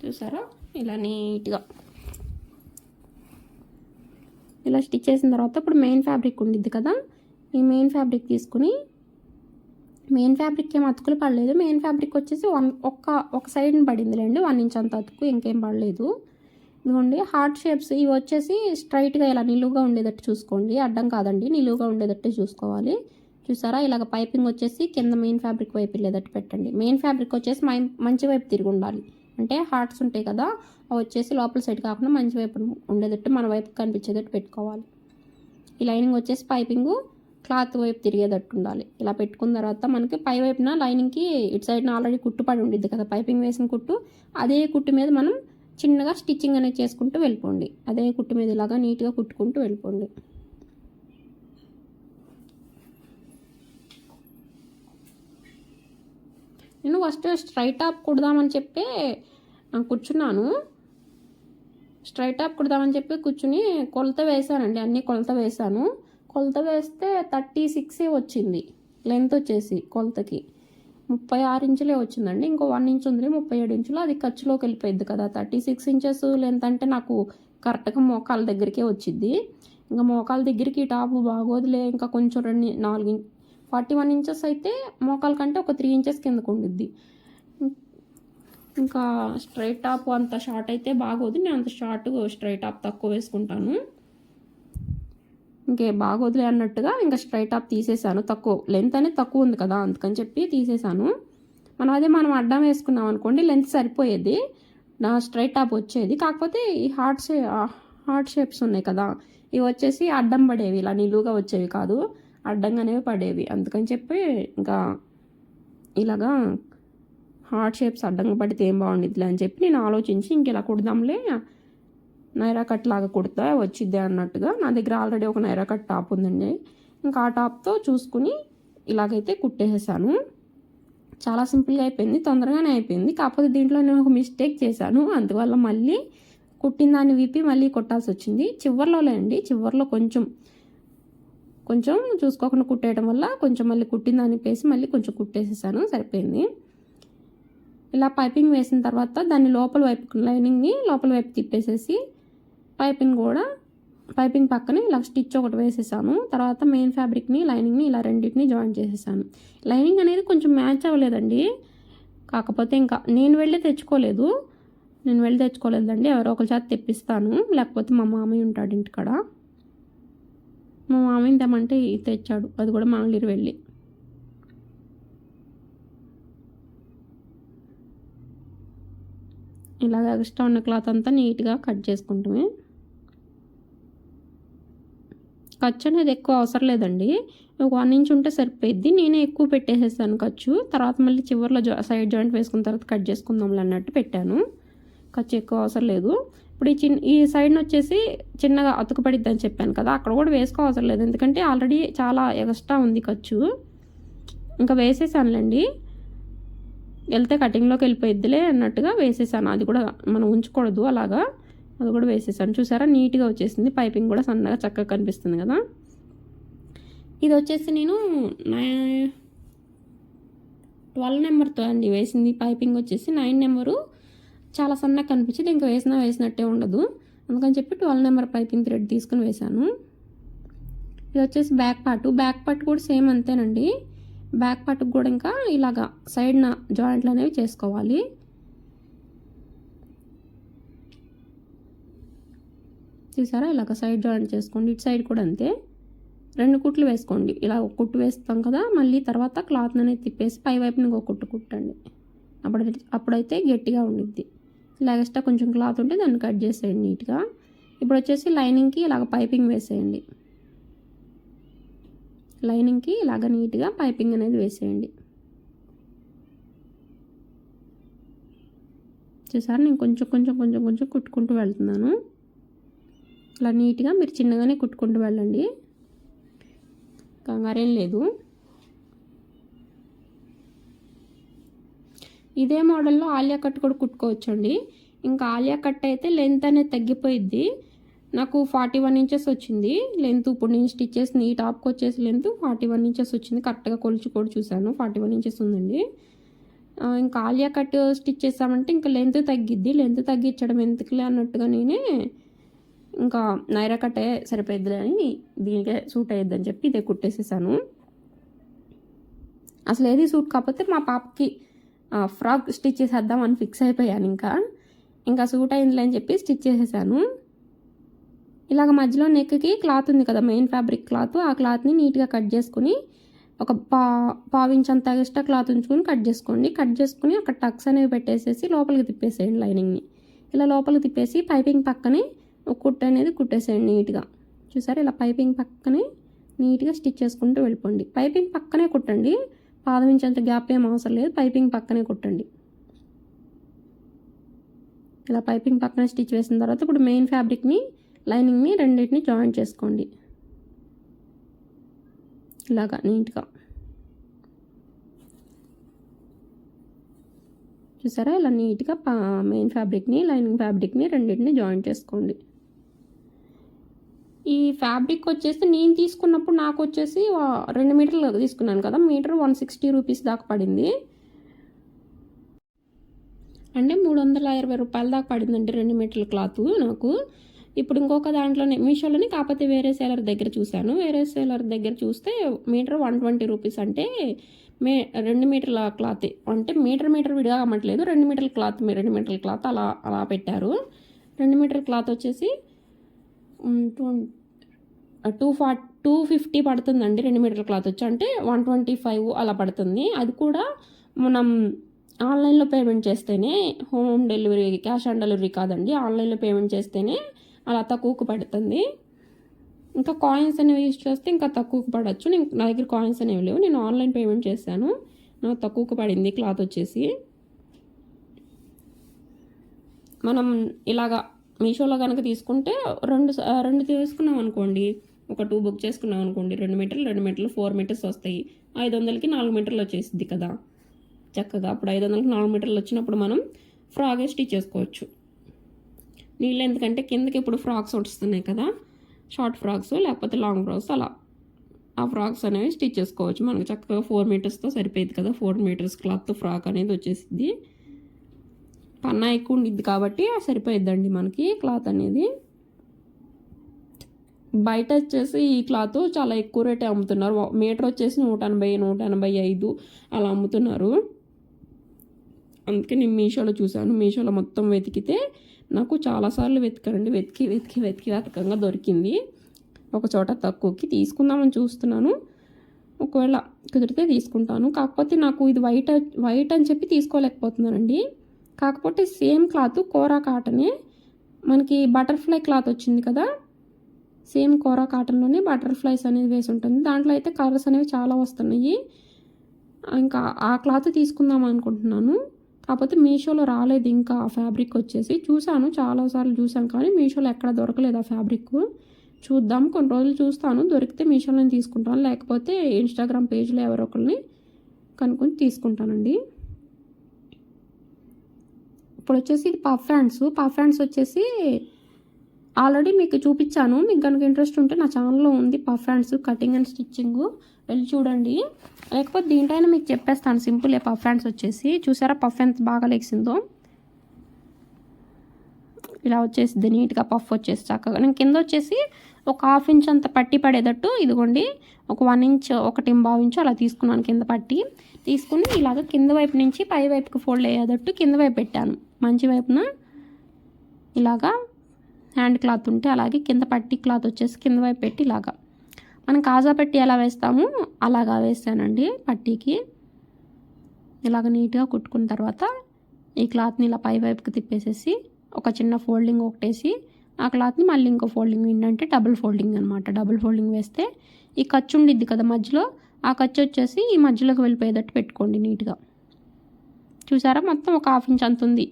చూసారా, ఇలా నీట్గా ఇలా స్టిచ్ చేసిన తర్వాత ఇప్పుడు మెయిన్ ఫ్యాబ్రిక్ ఉండిద్ది కదా, ఈ మెయిన్ ఫ్యాబ్రిక్ తీసుకుని, మెయిన్ ఫ్యాబ్రిక్ ఏం అతుకులు పడలేదు. మెయిన్ ఫ్యాబ్రిక్ వచ్చేసి ఒక సైడ్ని పడిందిలేండి, 1 ఇంచ్ అంత అతుకు, ఇంకేం పడలేదు. ఇదిగోండి హార్ట్ షేప్స్ ఇవి వచ్చేసి స్ట్రైట్గా ఇలా నిలువుగా ఉండేటట్టు చూసుకోండి, అడ్డం కాదండి, నిలువుగా ఉండేటట్టు చూసుకోవాలి. చూసారా, ఇలాగ పైపింగ్ వచ్చేసి కింద మెయిన్ ఫ్యాబ్రిక్ వైపు వెళ్ళేటట్టు పెట్టండి. మెయిన్ ఫ్యాబ్రిక్ వచ్చేసి మంచి వైపు తిరిగి ఉండాలి. అంటే హార్ట్స్ ఉంటాయి కదా, అవి వచ్చేసి లోపల సైడ్ కాకుండా మంచి వైపు ఉండేటట్టు మన వైపు కనిపించేటట్టు పెట్టుకోవాలి. ఈ లైనింగ్ వచ్చేసి పైపింగ్ క్లాత్ వైపు తిరిగేటట్టు ఉండాలి. ఇలా పెట్టుకున్న తర్వాత మనకి పై వైపున లైనింగ్కి ఇటు సైడ్న ఆల్రెడీ కుట్టు పడి ఉండిద్ది కదా, పైపింగ్ వేసిన కుట్టు, అదే కుట్టు మీద మనం చిన్నగా స్టిచ్చింగ్ అనేది చేసుకుంటూ వెళ్ళిపోండి. అదే కుట్టు మీద ఇలాగా నీట్గా కుట్టుకుంటూ వెళ్ళిపోండి. నేను ఫస్ట్ స్ట్రైట్ టాప్ కుడదామని చెప్పి కూర్చున్నాను. స్ట్రైట్ టాప్ కుడదామని చెప్పి కూర్చుని కొలత వేసానండి, అన్నీ కొలత వేసాను. కొలత వేస్తే 36 వచ్చింది లెంత్ వచ్చేసి. కొలతకి 36 ఇంచులే వచ్చిందండి. ఇంకో 1 ఇంచ్ ఉంది, 37 ఇంచులు. అది ఖర్చులోకి వెళ్ళిపోయింది కదా. 36 ఇంచెస్ లెంత్ అంటే నాకు కరెక్ట్గా మోకాల దగ్గరికే వచ్చింది. ఇంకా మోకాల దగ్గరికి టాపు బాగోదులే, ఇంకా కొంచెం 41 ఇంచెస్ అయితే మోకాల కంటే ఒక 3 ఇంచెస్ కిందకు ఉండిద్ది. ఇంకా స్ట్రైట్ టాప్ అంత షార్ట్ అయితే బాగోదు, నేను అంత షార్ట్ స్ట్రైట్ టాప్ తక్కువ వేసుకుంటాను. ఇంకే బాగోదులే అన్నట్టుగా ఇంకా స్ట్రైట్ టాప్ తీసేసాను. తక్కువ లెంత్ అనేది తక్కువ ఉంది కదా, అందుకని చెప్పి తీసేసాను. మనం అడ్డం వేసుకున్నాం అనుకోండి, లెంత్ సరిపోయేది, నా స్ట్రైట్ టాప్ వచ్చేది. కాకపోతే ఈ హార్ట్ షేప్స్ ఉన్నాయి కదా, ఇవి వచ్చేసి అడ్డం పడేవి, ఇలా నిలువుగా వచ్చేవి కాదు, అడ్డంగానే పడేవి. అందుకని చెప్పి ఇంకా ఇలాగా హార్ట్ షేప్స్ అడ్డంగా పడితే ఏం బాగుండిద్దిలే అని చెప్పి నేను ఆలోచించి ఇంక ఇలా కుడదాంలే, నైరా కట్ లాగా కుడతా వచ్చిద్దే అన్నట్టుగా. నా దగ్గర ఆల్రెడీ ఒక నైరా కట్ టాప్ ఉందండి, ఇంకా ఆ టాప్తో చూసుకుని ఇలాగైతే కుట్టేసేసాను. చాలా సింపుల్గా అయిపోయింది, తొందరగానే అయిపోయింది. కాకపోతే దీంట్లో నేను ఒక మిస్టేక్ చేశాను, అందువల్ల మళ్ళీ కుట్టిన దాన్ని విప్పి మళ్ళీ కొట్టాల్సి వచ్చింది. చివర్లో కొంచెం కొంచెం చూసుకోకుండా కుట్టేయడం వల్ల కొంచెం మళ్ళీ కుట్టిన దాన్ని వేసి మళ్ళీ కొంచెం కుట్టేసేసాను, సరిపోయింది. ఇలా పైపింగ్ వేసిన తర్వాత దాన్ని లోపల వైపు లైనింగ్ని లోపల వైపు తిప్పేసేసి పైపింగ్ పక్కనే ఇలా స్టిచ్ ఒకటి వేసేసాను. తర్వాత మెయిన్ ఫ్యాబ్రిక్ని లైనింగ్ని ఇలా రెండింటిని జాయిన్ చేసేసాను. లైనింగ్ అనేది కొంచెం మ్యాచ్ అవ్వలేదండి, కాకపోతే ఇంకా నేను వెళ్ళి తెచ్చుకోలేదండి, ఎవరో ఒకరి చేత తెప్పిస్తాను, లేకపోతే మా మామయ్య ఉంటాడు ఇంటికాడ. మా మామయ్య తెమ్మంటే తెచ్చాడు, అది కూడా మంగళగిరి వెళ్ళి. ఇలాగ ఎక్స్ట్రా ఉన్న క్లాత్ అంతా నీట్గా కట్ చేసుకుంటామే. ఖర్చు అనేది ఎక్కువ అవసరం లేదండి, ఒక 1 ఇంచ్ ఉంటే సరిపోయిద్ది. నేనే ఎక్కువ పెట్టేసేసాను ఖర్చు, తర్వాత మళ్ళీ చివరిలో సైడ్ జాయింట్ వేసుకున్న తర్వాత కట్ చేసుకుందాంలే అన్నట్టు పెట్టాను. ఖర్చు ఎక్కువ అవసరం లేదు. ఇప్పుడు ఈ సైడ్ని వచ్చేసి చిన్నగా అతుకుపడిద్ది అని చెప్పాను కదా, అక్కడ కూడా వేసుకోవసరం లేదు, ఎందుకంటే ఆల్రెడీ చాలా ఎక్స్ట్రా ఉంది ఖర్చు. ఇంకా వేసేసానులేండి, వెళ్తే కటింగ్లోకి వెళ్ళిపోయిద్దిలే అన్నట్టుగా వేసేసాను. అది కూడా మనం ఉంచకూడదు అలాగా, అది కూడా వేసేసాను. చూసారా నీట్గా వచ్చేసింది, పైపింగ్ కూడా సన్నగా చక్కగా కనిపిస్తుంది కదా. ఇది వచ్చేసి నేను 12 నెంబర్తో అండి వేసింది. పైపింగ్ వచ్చేసి 9 నెంబరు చాలా సన్నగా కనిపించింది, ఇంకా వేసినట్టే ఉండదు, అందుకని చెప్పి 12 నెంబర్ పైపింగ్ థ్రెడ్ తీసుకుని వేశాను. ఇది వచ్చేసి బ్యాక్ పార్ట్ కూడా సేమ్ అంతేనండి. బ్యాక్ పార్ట్కి కూడా ఇంకా ఇలాగా సైడ్న జాయింట్లు అనేవి చేసుకోవాలి. చూసారా, ఇలాగ సైడ్ జాయింట్ చేసుకోండి. ఇటు సైడ్ కూడా అంతే, 2 కుట్లు వేసుకోండి. ఇలా ఒక కుట్టు వేస్తాం కదా, మళ్ళీ తర్వాత క్లాత్ అనేది తిప్పేసి పై వైపున ఇంకో కుట్టు కుట్టండి, అప్పుడైతే గట్టిగా ఉండిద్ది. ఇలా ఎక్స్ట్రా కొంచెం క్లాత్ ఉంటే దాన్ని కట్ చేసేయండి నీట్గా. ఇప్పుడు వచ్చేసి లైనింగ్కి ఇలాగ పైపింగ్ వేసేయండి, లైనింగ్కి ఇలాగ నీట్గా పైపింగ్ అనేది వేసేయండి. చూసారా, నేను కొంచెం కుట్టుకుంటూ వెళ్తున్నాను. ఇలా నీట్గా మీరు చిన్నగానే కుట్టుకుంటూ వెళ్ళండి, కంగారేం లేదు. ఇదే మోడల్లో ఆలియా కట్ కూడా కుట్టుకోవచ్చండి. ఇంకా ఆలియా కట్ అయితే లెంత్ అనేది తగ్గిపోయిద్ది. నాకు 41 ఇంచెస్ వచ్చింది లెంత్. ఇప్పుడు నేను స్టిచ్ చేసిన ఈ టాప్కి వచ్చేసి లెంత్ 41 ఇంచెస్ వచ్చింది. కరెక్ట్గా కొలిచి కూడా చూశాను, 41 ఇంచెస్ ఉందండి. ఇంకా ఆలియా కట్ స్టిచ్ చేసామంటే ఇంకా లెంత్ తగ్గిద్ది, లెంత్ తగ్గించడం ఎందుకులే అన్నట్టుగా నేనే ఇంకా నైరా కట్టే సరిపోయిద్దిలే అని దీనికే సూట్ అయ్యిద్దని చెప్పి ఇదే కుట్టేసేసాను. అసలు ఏది సూట్ కాకపోతే మా పాపకి ఫ్రాక్ స్టిచ్ చేసేద్దామని ఫిక్స్ అయిపోయాను. ఇంకా సూట్ అయిందిలే అని చెప్పి స్టిచ్ చేసేసాను. ఇలాగ మధ్యలో నెక్కి క్లాత్ ఉంది కదా, మెయిన్ ఫ్యాబ్రిక్ క్లాత్, ఆ క్లాత్ని నీట్గా కట్ చేసుకుని ఒక పావించ్ అంత ఎక్స్ట్రా క్లాత్ ఉంచుకొని కట్ చేసుకుని అక్కడ టక్స్ అనేవి పెట్టేసేసి లోపలికి తిప్పేసేయండి లైనింగ్ని. ఇలా లోపలికి తిప్పేసి పైపింగ్ పక్కనే ఒక కుట్టు అనేది కుట్టేసేయండి నీట్గా. చూసారా, ఇలా పైపింగ్ పక్కనే నీట్గా స్టిచ్ చేసుకుంటూ వెళ్ళిపోండి. పైపింగ్ పక్కనే కుట్టండి, పాదం ఇంచ్ అంత గ్యాప్ ఏం అవసరం లేదు, పైపింగ్ పక్కనే కుట్టండి. ఇలా పైపింగ్ పక్కన స్టిచ్ వేసిన తర్వాత ఇప్పుడు మెయిన్ ఫ్యాబ్రిక్ని లైనింగ్ని రెండింటిని జాయిన్ చేసుకోండి ఇలాగా నీట్గా. చూసారా, ఇలా నీట్గా మెయిన్ ఫ్యాబ్రిక్ని లైనింగ్ ఫ్యాబ్రిక్ని రెండింటిని జాయిన్ చేసుకోండి. ఈ ఫ్యాబ్రిక్ వచ్చేసి నేను తీసుకున్నప్పుడు నాకు వచ్చేసి 2 మీటర్లు తీసుకున్నాను కదా, మీటర్ 160 రూపీస్ దాకా పడింది, అంటే 320 రూపాయల దాకా పడిందండి 2 మీటర్ల క్లాత్ నాకు. ఇప్పుడు ఇంకొక దాంట్లోనే మీషోలోని, కాకపోతే వేరే సేలర్ దగ్గర చూశాను. వేరే సేలర్ దగ్గర చూస్తే మీటర్ 120 రూపీస్, అంటే 2 మీటర్ల క్లాత్, అంటే మీటర్ విడిగా అమ్మట్లేదు, 2 మీటర్ల క్లాత్ 2 మీటర్ల క్లాత్ అలా పెట్టారు. 2 మీటర్ల క్లాత్ వచ్చేసి 250 పడుతుందండి. 2 మీటర్ల క్లాత్ వచ్చి అంటే 125 అలా పడుతుంది. అది కూడా మనం ఆన్లైన్లో పేమెంట్ చేస్తేనే, home delivery cash on delivery కాదండి, ఆన్లైన్లో పేమెంట్ చేస్తేనే అలా తక్కువకు పడుతుంది. ఇంకా కాయిన్స్ అనేవి యూజ్ చేస్తే ఇంకా తక్కువకు పడవచ్చు. నా దగ్గర కాయిన్స్ అనేవి లేవు, నేను ఆన్లైన్ పేమెంట్ చేశాను, నాకు తక్కువకు పడింది క్లాత్ వచ్చేసి. మనం ఇలాగా మీషోలో కనుక తీసుకుంటే రెండు తీసుకున్నాం అనుకోండి, ఒక 2 బుక్ చేసుకున్నాం అనుకోండి, 2 మీటర్లు 4 మీటర్స్ వస్తాయి, 500కి 4 మీటర్లు వచ్చేసిద్ది కదా చక్కగా. అప్పుడు 500కి 4 మీటర్లు వచ్చినప్పుడు మనం ఫ్రాక్ స్టిచ్ చేసుకోవచ్చు. నీళ్ళు ఎందుకంటే కిందకి ఇప్పుడు ఫ్రాక్స్ వస్తున్నాయి కదా, షార్ట్ ఫ్రాక్స్ లేకపోతే లాంగ్ ఫ్రాక్స్, అలా ఆ ఫ్రాక్స్ అనేవి స్టిచ్ చేసుకోవచ్చు. మనకు చక్కగా 4 మీటర్స్తో సరిపోయింది కదా, 4 మీటర్స్ క్లాత్ ఫ్రాక్ అనేది వచ్చేసింది. పన్నా ఎక్కువ ఉండిద్ది కాబట్టి సరిపోయిద్దండి మనకి క్లాత్ అనేది. బయట వచ్చేసి ఈ క్లాత్ చాలా ఎక్కువ రేటే అమ్ముతున్నారు. మీటర్ వచ్చేసి 180, 185 అలా అమ్ముతున్నారు. అందుకే నేను మీషోలో చూశాను. మీషోలో మొత్తం వెతికితే నాకు చాలాసార్లు వెతికానండి. వెతకంగా దొరికింది. ఒక చోట తక్కువకి తీసుకుందామని చూస్తున్నాను. ఒకవేళ కుదిరితే తీసుకుంటాను. కాకపోతే నాకు ఇది వైట్ అని చెప్పి తీసుకోలేకపోతున్నానండి. కాకపోతే సేమ్ క్లాత్ కోరా కాటనే, మనకి బటర్ఫ్లై క్లాత్ వచ్చింది కదా, సేమ్ కోరా కాటన్లోనే బటర్ఫ్లైస్ అనేది వేసి ఉంటుంది. దాంట్లో అయితే కలర్స్ అనేవి చాలా వస్తున్నాయి. ఇంకా ఆ క్లాత్ తీసుకుందాం అనుకుంటున్నాను. కాకపోతే మీషోలో రాలేదు ఇంకా ఆ ఫ్యాబ్రిక్ వచ్చేసి. చూశాను, చాలాసార్లు చూశాను, కానీ మీషోలో ఎక్కడ దొరకలేదు ఆ ఫ్యాబ్రిక్. చూద్దాం, కొన్ని రోజులు చూస్తాను. దొరికితే మీషోలోనే తీసుకుంటాను, లేకపోతే ఇన్స్టాగ్రామ్ పేజ్లో ఎవరో ఒకరిని కనుక్కొని తీసుకుంటానండి. ఇప్పుడు వచ్చేసి ఇది పఫ్ హ్యాండ్స్ వచ్చేసి ఆల్రెడీ మీకు చూపించాను. మీకు కనుక ఇంట్రెస్ట్ ఉంటే నా ఛానల్లో ఉంది puff hands cutting and stitching, వెళ్ళి చూడండి. లేకపోతే దీంట్లో మీకు చెప్పేస్తాను సింపుల్ పఫ్ హ్యాండ్స్ వచ్చేసి. చూసారా పఫ్ ఎంత బాగా లెగిసిందో, ఇలా వచ్చేసింది నీట్గా పఫ్ వచ్చేసి చక్కగా. నేను కింద వచ్చేసి ఒక 1/2 ఇంచ్ అంత పట్టి పడేటట్టు, ఇదిగోండి ఒక 1 ఇంచ్ 1.5 ఇంచు అలా తీసుకున్నాను. కింద పట్టి తీసుకుని ఇలాగ కింద వైపు నుంచి పై వైపుకి ఫోల్డ్ అయ్యేటట్టు కింద వైపు పెట్టాను. మంచి వైపున ఇలాగా హ్యాండ్ క్లాత్ ఉంటే అలాగే కింద పట్టి క్లాత్ వచ్చేసి కింద వైపు పెట్టి ఇలాగా మనం కాజా పెట్టి ఎలా వేస్తాము అలాగా వేసానండి. పట్టీకి ఇలాగ నీట్గా కుట్టుకున్న తర్వాత ఈ క్లాత్ని ఇలా పై వైపుకి తిప్పేసేసి ఒక చిన్న ఫోల్డింగ్ ఒకటేసి ఆ క్లాత్ని మళ్ళీ ఇంకో ఫోల్డింగ్, ఏంటంటే డబుల్ ఫోల్డింగ్ అనమాట. డబుల్ ఫోల్డింగ్ వేస్తే ఈ ఖర్చు ఉండిద్ది కదా మధ్యలో, ఆ ఖర్చు వచ్చేసి ఈ మధ్యలోకి వెళ్ళిపోయేటట్టు పెట్టుకోండి నీట్గా. చూసారా మొత్తం ఒక 1/2 ఇంచ్ అంత ఉంది.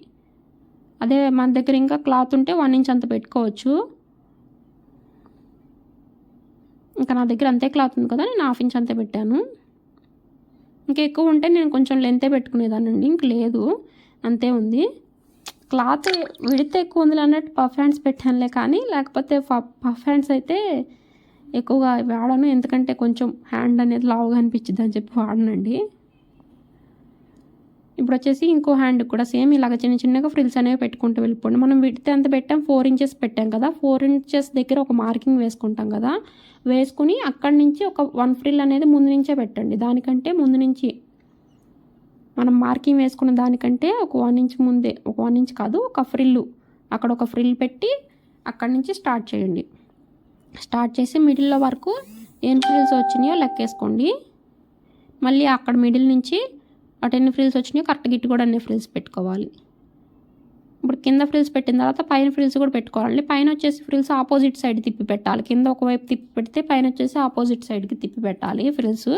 అదే మన దగ్గర ఇంకా క్లాత్ ఉంటే 1 ఇంచ్ అంత పెట్టుకోవచ్చు. ఇంకా నా దగ్గర అంతే క్లాత్ ఉంది కదా, నేను 1/2 ఇంచ్ అంతే పెట్టాను. ఇంకా ఎక్కువ ఉంటే నేను కొంచెం లెంతే పెట్టుకునేదానండి, ఇంక లేదు అంతే ఉంది. క్లాత్ విడితే ఎక్కువ ఉంది అన్నట్టు పఫ్ హ్యాండ్స్ పెట్టానులే, కానీ లేకపోతే పఫ్ హ్యాండ్స్ అయితే ఎక్కువగా వాడను. ఎందుకంటే కొంచెం హ్యాండ్ అనేది లావుగా అనిపించింది అని చెప్పి వాడనండి. ఇప్పుడు వచ్చేసి ఇంకో హ్యాండ్ కూడా సేమ్ ఇలాగ చిన్నగా ఫ్రిల్స్ అనేవి పెట్టుకుంటూ వెళ్ళిపోండి. మనం విడితే అంత పెట్టాం, 4 ఇంచెస్ పెట్టాం కదా, 4 ఇంచెస్ దగ్గర ఒక మార్కింగ్ వేసుకుంటాం కదా, వేసుకుని అక్కడి నుంచి ఒక 1 ఫ్రిల్ అనేది ముందు నుంచే పెట్టండి. దానికంటే ముందు నుంచి మనం మార్కింగ్ వేసుకున్న దానికంటే ఒక 1 ఇంచ్ ముందే, ఒక 1 ఇంచ్ కాదు, ఒక ఫ్రిల్లు అక్కడ ఒక ఫ్రిల్ పెట్టి అక్కడి నుంచి స్టార్ట్ చేయండి. స్టార్ట్ చేసి మిడిల్లో వరకు ఎన్ని ఫ్రిల్స్ వచ్చినాయో లెక్కేసుకోండి. మళ్ళీ అక్కడ మిడిల్ నుంచి అటు ఎన్ని ఫ్రిల్స్ వచ్చినాయో కరెక్ట్గా ఇటు కూడా అన్ని ఫ్రిల్స్ పెట్టుకోవాలి. ఇప్పుడు కింద ఫ్రిల్స్ పెట్టిన తర్వాత పైన ఫ్రిల్స్ కూడా పెట్టుకోవాలి. పైన వచ్చేసి ఫ్రిల్స్ ఆపోజిట్ సైడ్ తిప్పి పెట్టాలి. కింద ఒకవైపు తిప్పి పెడితే పైన వచ్చేసి ఆపోజిట్ సైడ్కి తిప్పి పెట్టాలి ఫ్రిల్స్.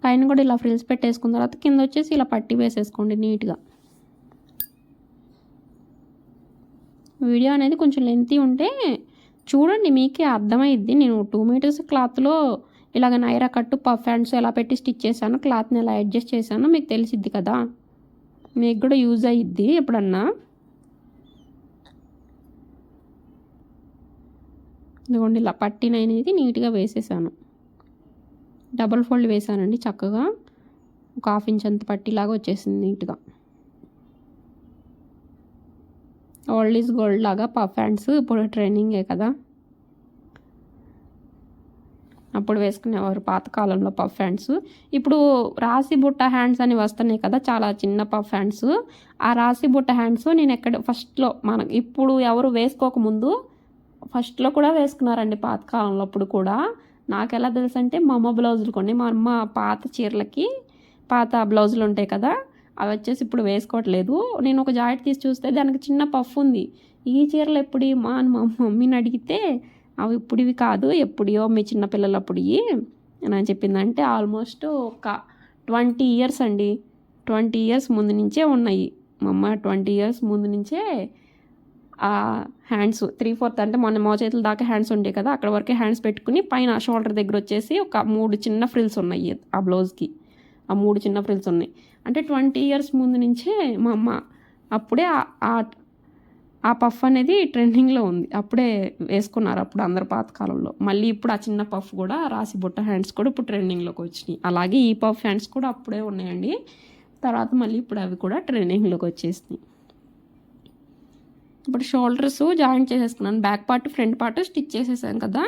పైన కూడా ఇలా ఫ్రిల్స్ పెట్టేసుకున్న తర్వాత కింద వచ్చేసి ఇలా పట్టి వేసేసుకోండి నీట్గా. వీడియో అనేది కొంచెం లెంతీ ఉంటే చూడండి, మీకే అర్థమైద్ది. నేను 2 మీటర్స్ క్లాత్లో ఇలాగ నైరా కట్టు పఫ్ హ్యాండ్స్ ఎలా పెట్టి స్టిచ్ చేశాను, క్లాత్ని ఎలా అడ్జస్ట్ చేశానో మీకు తెలిసిద్ది కదా, మీకు కూడా యూజ్ అయ్యిద్ది ఎప్పుడన్నా. ఇదిగోండి ఇలా పట్టిన అనేది నీట్గా వేసేసాను. డబుల్ ఫోల్డ్ వేసానండి చక్కగా. ఒక 1/2 ఇంచ్ అంత పట్టిలాగా వచ్చేసింది నీట్గా. ఓల్డ్ ఈజ్ గోల్డ్ లాగా పఫ్ హ్యాండ్స్ ఇప్పుడు ట్రెండింగే కదా, అప్పుడు వేసుకునేవారు పాతకాలంలో పఫ్ హ్యాండ్స్. ఇప్పుడు రాసి బుట్ట హ్యాండ్స్ అని వస్తున్నాయి కదా, చాలా చిన్న పఫ్ హ్యాండ్స్. ఆ రాసి బుట్ట హ్యాండ్స్ నేను ఫస్ట్లో ఇప్పుడు ఎవరు వేసుకోకముందు ఫస్ట్లో కూడా వేసుకున్నారండి పాతకాలంలో. అప్పుడు కూడా నాకు ఎలా తెలుసు అంటే మా అమ్మ బ్లౌజులు కొన్ని, మా అమ్మ పాత చీరలకి పాత బ్లౌజులు ఉంటాయి కదా, అవి వచ్చేసి ఇప్పుడు వేసుకోవట్లేదు. నేను ఒక జాకెట్ తీసి చూస్తే దానికి చిన్న పఫ్ ఉంది. ఈ చీరలు ఎప్పుడు మా మమ్మీని అడిగితే అవి ఇప్పుడివి కాదు, ఎప్పుడో మీ చిన్నపిల్లలప్పుడు అని చెప్పిందంటే ఆల్మోస్ట్ ఒక 20 ఇయర్స్ అండి. 20 ఇయర్స్ ముందు నుంచే ఉన్నాయి. మా అమ్మ 20 ఇయర్స్ ముందు నుంచే ఆ హ్యాండ్స్ 3/4 అంటే మొన్న మోచేతుల దాకా హ్యాండ్స్ ఉంటాయి కదా, అక్కడ వరకే హ్యాండ్స్ పెట్టుకుని పైన షోల్డర్ దగ్గర వచ్చేసి ఒక 3 చిన్న ఫ్రిల్స్ ఉన్నాయి ఆ బ్లౌజ్కి. ఆ 3 చిన్న ఫ్రిల్స్ ఉన్నాయి. అంటే 20 ఇయర్స్ ముందు నుంచే మా అమ్మ అప్పుడే ఆ పఫ్ అనేది ట్రెండింగ్లో ఉంది, అప్పుడే వేసుకున్నారు అప్పుడు అందరు పాతకాలంలో. మళ్ళీ ఇప్పుడు ఆ చిన్న పఫ్ కూడా రాసి బుట్ట హ్యాండ్స్ కూడా ఇప్పుడు ట్రెండింగ్లోకి వచ్చినాయి. అలాగే ఈ పఫ్ హ్యాండ్స్ కూడా అప్పుడే ఉన్నాయండి, తర్వాత మళ్ళీ ఇప్పుడు అవి కూడా ట్రెండింగ్లోకి వచ్చేసినాయి. ఇప్పుడు షోల్డర్స్ జాయింట్ చేసేసుకున్నాను, back part front part stitch చేసేసాను కదా,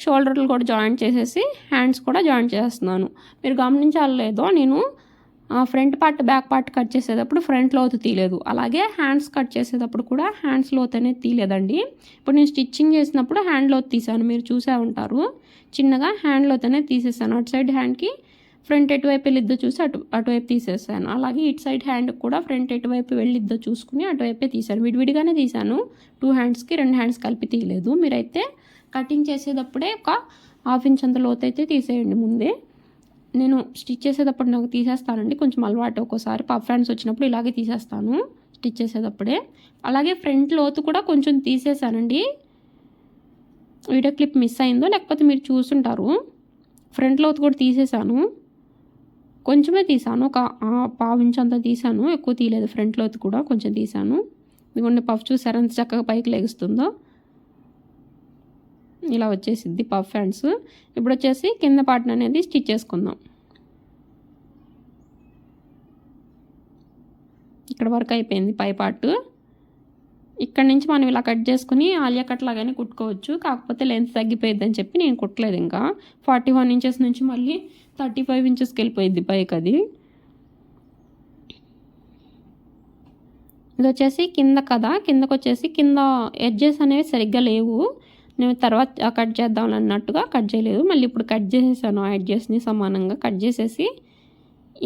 షోల్డర్లు కూడా జాయింట్ చేసేసి హ్యాండ్స్ కూడా జాయింట్ చేస్తున్నాను. మీరు గమనించాలేదో నేను front part back part cut చేసేటప్పుడు ఫ్రంట్ లోతు తీయలేదు, అలాగే హ్యాండ్స్ కట్ చేసేటప్పుడు కూడా హ్యాండ్స్ లోతు అనేది తీయలేదండి. ఇప్పుడు నేను స్టిచ్చింగ్ చేసినప్పుడు హ్యాండ్ లోతు తీసాను, మీరు చూసే ఉంటారు, చిన్నగా హ్యాండ్ లోతు అనేది తీసేసాను. అటు సైడ్ హ్యాండ్కి ఫ్రంట్ ఎటువైపు వెళ్ళిద్దో చూసి అటువైపు తీసేసాను. అలాగే ఇటు సైడ్ హ్యాండ్ కూడా ఫ్రంట్ ఎటువైపు వెళ్ళిద్దో చూసుకుని అటువైపే తీసాను, విడివిడిగానే తీసాను, 2 హ్యాండ్స్కి 2 హ్యాండ్స్ కలిపి తీయలేదు. మీరైతే కటింగ్ చేసేటప్పుడే ఒక 1/2 ఇంచ్ అంత లోతు అయితే తీసేయండి ముందే. నేను స్టిచ్ చేసేటప్పుడు నాకు తీసేస్తానండి, కొంచెం అలవాటు, ఒక్కోసారి పఫ్ హ్యాండ్స్ వచ్చినప్పుడు ఇలాగే తీసేస్తాను స్టిచ్ చేసేటప్పుడే. అలాగే ఫ్రంట్ లోతు కూడా కొంచెం తీసేసానండి, వీడియో క్లిప్ మిస్ అయిందో లేకపోతే మీరు చూసుంటారు. ఫ్రంట్ లోతు కూడా తీసేసాను, కొంచెమే తీసాను, ఒక 1/2 ఇంచ్ అంతా తీసాను, ఎక్కువ తీయలేదు. ఫ్రంట్ లోతు కూడా కొంచెం తీసాను. ఇదిగోండి పఫ్ చూసారా ఎంత చక్కగా పైకి లెగుస్తుందో, ఇలా వచ్చేసిద్ది పఫ్ హ్యాండ్స్. ఇప్పుడు వచ్చేసి కింద పార్ట్ అనేది స్టిచ్ చేసుకుందాం. ఇక్కడ వరకు అయిపోయింది పై పార్ట్. ఇక్కడ నుంచి మనం ఇలా కట్ చేసుకుని ఆలియా కట్ లాగానే కుట్టుకోవచ్చు, కాకపోతే లెంత్ తగ్గిపోయిద్ది అని చెప్పి నేను కుట్టలేదు. ఇంకా 41 ఇంచెస్ నుంచి మళ్ళీ 35 ఇంచెస్కి వెళ్ళిపోయిద్ది పైకి అది. ఇది వచ్చేసి కింద కదా, కిందకు వచ్చేసి కింద ఎడ్జెస్ అనేవి సరిగ్గా లేవు, నేను తర్వాత కట్ చేద్దాం అన్నట్టుగా కట్ చేయలేదు. మళ్ళీ ఇప్పుడు కట్ చేసేసాను, ఆ ఎడ్జెస్ని సమానంగా కట్ చేసేసి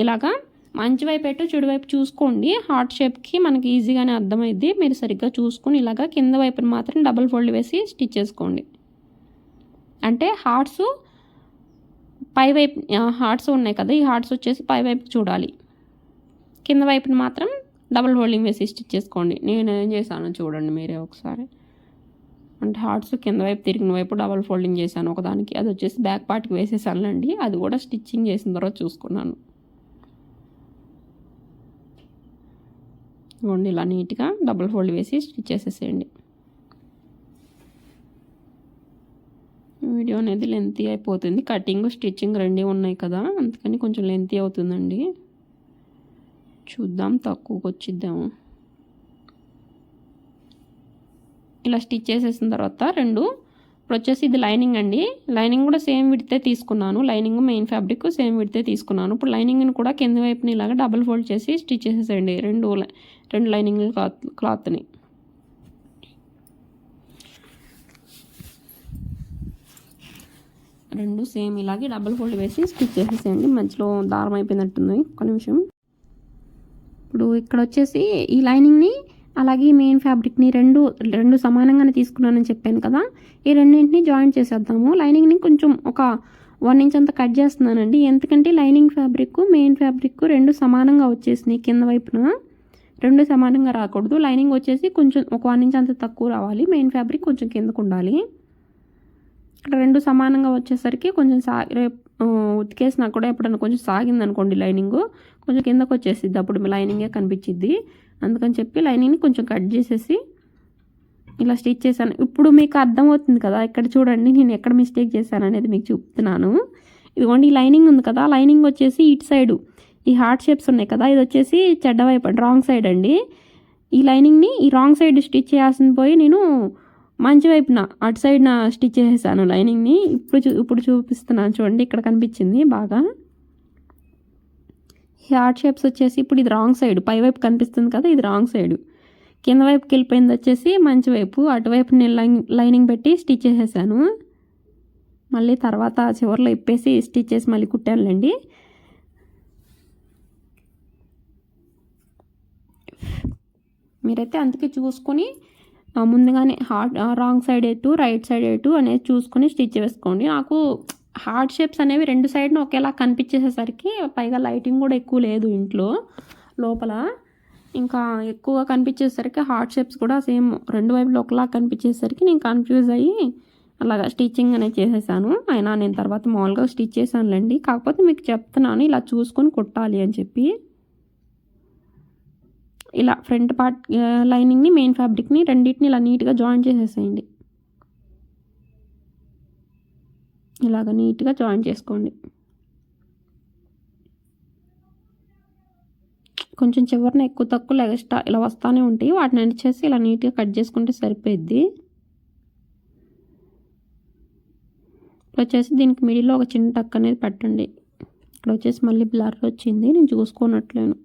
ఇలాగా మంచి వైపు ఎటు చెడు వైపు చూసుకోండి, హార్ట్ షేప్కి మనకి ఈజీగానే అర్థమైద్ది. మీరు సరిగ్గా చూసుకొని ఇలాగా కింద వైపుని మాత్రం డబుల్ ఫోల్డ్ వేసి స్టిచ్ చేసుకోండి. అంటే హార్ట్స్ పై వైపు, హార్ట్స్ ఉన్నాయి కదా, ఈ హార్ట్స్ వచ్చేసి పై వైపు చూడాలి, కింద వైపుని మాత్రం డబుల్ ఫోల్డింగ్ వేసి స్టిచ్ చేసుకోండి. నేను ఏం చేశాను చూడండి మీరే ఒకసారి. అంటే హార్ట్స్ కింద వైపు తిరిగిన వైపు డబల్ ఫోల్డింగ్ చేశాను ఒకదానికి, అది వచ్చేసి బ్యాక్ పార్ట్కి వేసేసానులేండి, అది కూడా స్టిచ్చింగ్ చేసిన తర్వాత చూసుకున్నాను. ఇవ్వండి ఇలా నీట్గా డబుల్ ఫోల్డ్ వేసి స్టిచ్ చేసేసేయండి. వీడియో అనేది లెంతీ అయిపోతుంది, కటింగ్ స్టిచ్చింగ్ రెండే ఉన్నాయి కదా, అందుకని కొంచెం లెంతీ అవుతుందండి. చూద్దాం తక్కువకి వచ్చిద్దాము. ఇలా స్టిచ్ చేసేసిన తర్వాత ఇప్పుడు వచ్చేసి ఇది లైనింగ్ అండి, లైనింగ్ కూడా సేమ్ విడితే తీసుకున్నాను, లైనింగ్ మెయిన్ ఫ్యాబ్రిక్ సేమ్ విడితే తీసుకున్నాను. ఇప్పుడు లైనింగ్ని కూడా కింద వైపుని ఇలాగా డబుల్ ఫోల్డ్ చేసి స్టిచ్ చేసేసేయండి, రెండు లైనింగ్ క్లాత్ని. రెండు సేమ్ ఇలాగే డబుల్ ఫోల్డ్ వేసి స్టిచ్ చేసేసేయండి. మధ్యలో దారం అయిపోయినట్టుంది, ఒక నిమిషం. ఇప్పుడు ఇక్కడ వచ్చేసి ఈ లైనింగ్ని అలాగే మెయిన్ ఫ్యాబ్రిక్ని రెండు సమానంగానే తీసుకున్నానని చెప్పాను కదా, ఈ రెండింటిని జాయింట్ చేసేద్దాము. లైనింగ్ని కొంచెం ఒక 1 ఇంచ్ అంతా కట్ చేస్తున్నానండి, ఎందుకంటే లైనింగ్ ఫ్యాబ్రిక్ మెయిన్ ఫ్యాబ్రిక్ రెండు సమానంగా వచ్చేసినాయి, కింద వైపున రెండు సమానంగా రాకూడదు. లైనింగ్ వచ్చేసి కొంచెం ఒక 1 ఇంచ్ అంత తక్కువ రావాలి, మెయిన్ ఫ్యాబ్రిక్ కొంచెం కిందకు ఉండాలి. ఇక్కడ రెండు సమానంగా వచ్చేసరికి కొంచెం ఉతికేసినా కూడా ఎప్పుడన్నా కొంచెం సాగింది అనుకోండి లైనింగ్, కొంచెం కిందకు వచ్చేసిద్ది, అప్పుడు లైనింగే కనిపించిద్ది. అందుకని చెప్పి లైనింగ్ని కొంచెం కట్ చేసేసి ఇలా స్టిచ్ చేశాను. ఇప్పుడు మీకు అర్థమవుతుంది కదా, ఇక్కడ చూడండి నేను ఎక్కడ మిస్టేక్ చేశాను అనేది మీకు చెప్తున్నాను. ఇదిగోండి ఈ లైనింగ్ ఉంది కదా, లైనింగ్ వచ్చేసి ఇటు సైడు ఈ హార్ట్ షేప్స్ ఉన్నాయి కదా, ఇది వచ్చేసి చెడ్డ వైపు రాంగ్ సైడ్ అండి. ఈ లైనింగ్ని ఈ రాంగ్ సైడ్ స్టిచ్ చేయాల్సింది పోయి నేను మంచి వైపున అటు సైడ్ స్టిచ్ చేసేసాను లైనింగ్ని. ఇప్పుడు చూపిస్తున్నాను చూడండి, ఇక్కడ కనిపించింది బాగా. హార్ట్ షేప్స్ వచ్చేసి ఇప్పుడు ఇది రాంగ్ సైడ్, పై వైపు కనిపిస్తుంది కదా, ఇది రాంగ్ సైడ్. కింద వైపుకి వెళ్ళిపోయింది వచ్చేసి మంచి వైపు, అటువైపు నేను లైనింగ్ పెట్టి స్టిచ్ చేసేసాను. మళ్ళీ తర్వాత చివరిలో ఇప్పేసి స్టిచ్ చేసి మళ్ళీ కుట్టానులేండి. మీరైతే అందుకే చూసుకొని ముందుగానే రాంగ్ సైడ్ ఎటు రైట్ సైడ్ ఎటు అనేది చూసుకొని స్టిచ్ వేసుకోండి. నాకు హార్ట్ షేప్స్ అనేవి రెండు సైడ్న ఒకేలా కనిపించేసేసరికి, పైగా లైటింగ్ కూడా ఎక్కువ లేదు ఇంట్లో లోపల, ఇంకా ఎక్కువగా కనిపించేసరికి హార్ట్ షేప్స్ కూడా సేమ్ రెండు వైపులు ఒకలా కనిపించేసరికి నేను కన్ఫ్యూజ్ అయ్యి అలాగా స్టిచ్చింగ్ అనేది చేసేసాను. అయినా నేను తర్వాత మామూలుగా స్టిచ్ చేశానులేండి, కాకపోతే మీకు చెప్తున్నాను ఇలా చూసుకొని కుట్టాలి అని చెప్పి. ఇలా ఫ్రంట్ పార్ట్ లైనింగ్ని మెయిన్ ఫ్యాబ్రిక్ని రెండింటిని ఇలా నీట్గా జాయిన్ చేసేసేయండి. ఇలాగ నీట్గా జాయిన్ చేసుకోండి. కొంచెం చివరిన ఎక్కువ తక్కువ ఎక్స్ట్రా ఇలా వస్తూనే ఉంటాయి. వాటిని అణిచేసి ఇలా నీట్గా కట్ చేసుకుంటే సరిపోద్ది. ఇప్పుడు వచ్చేసి దీనికి మిడిల్లో ఒక చిన్న టక్ అనేది పెట్టండి. ఇక్కడ వచ్చేసి మళ్ళీ బ్లర్ వచ్చింది, నేను చూసుకున్నట్లేను.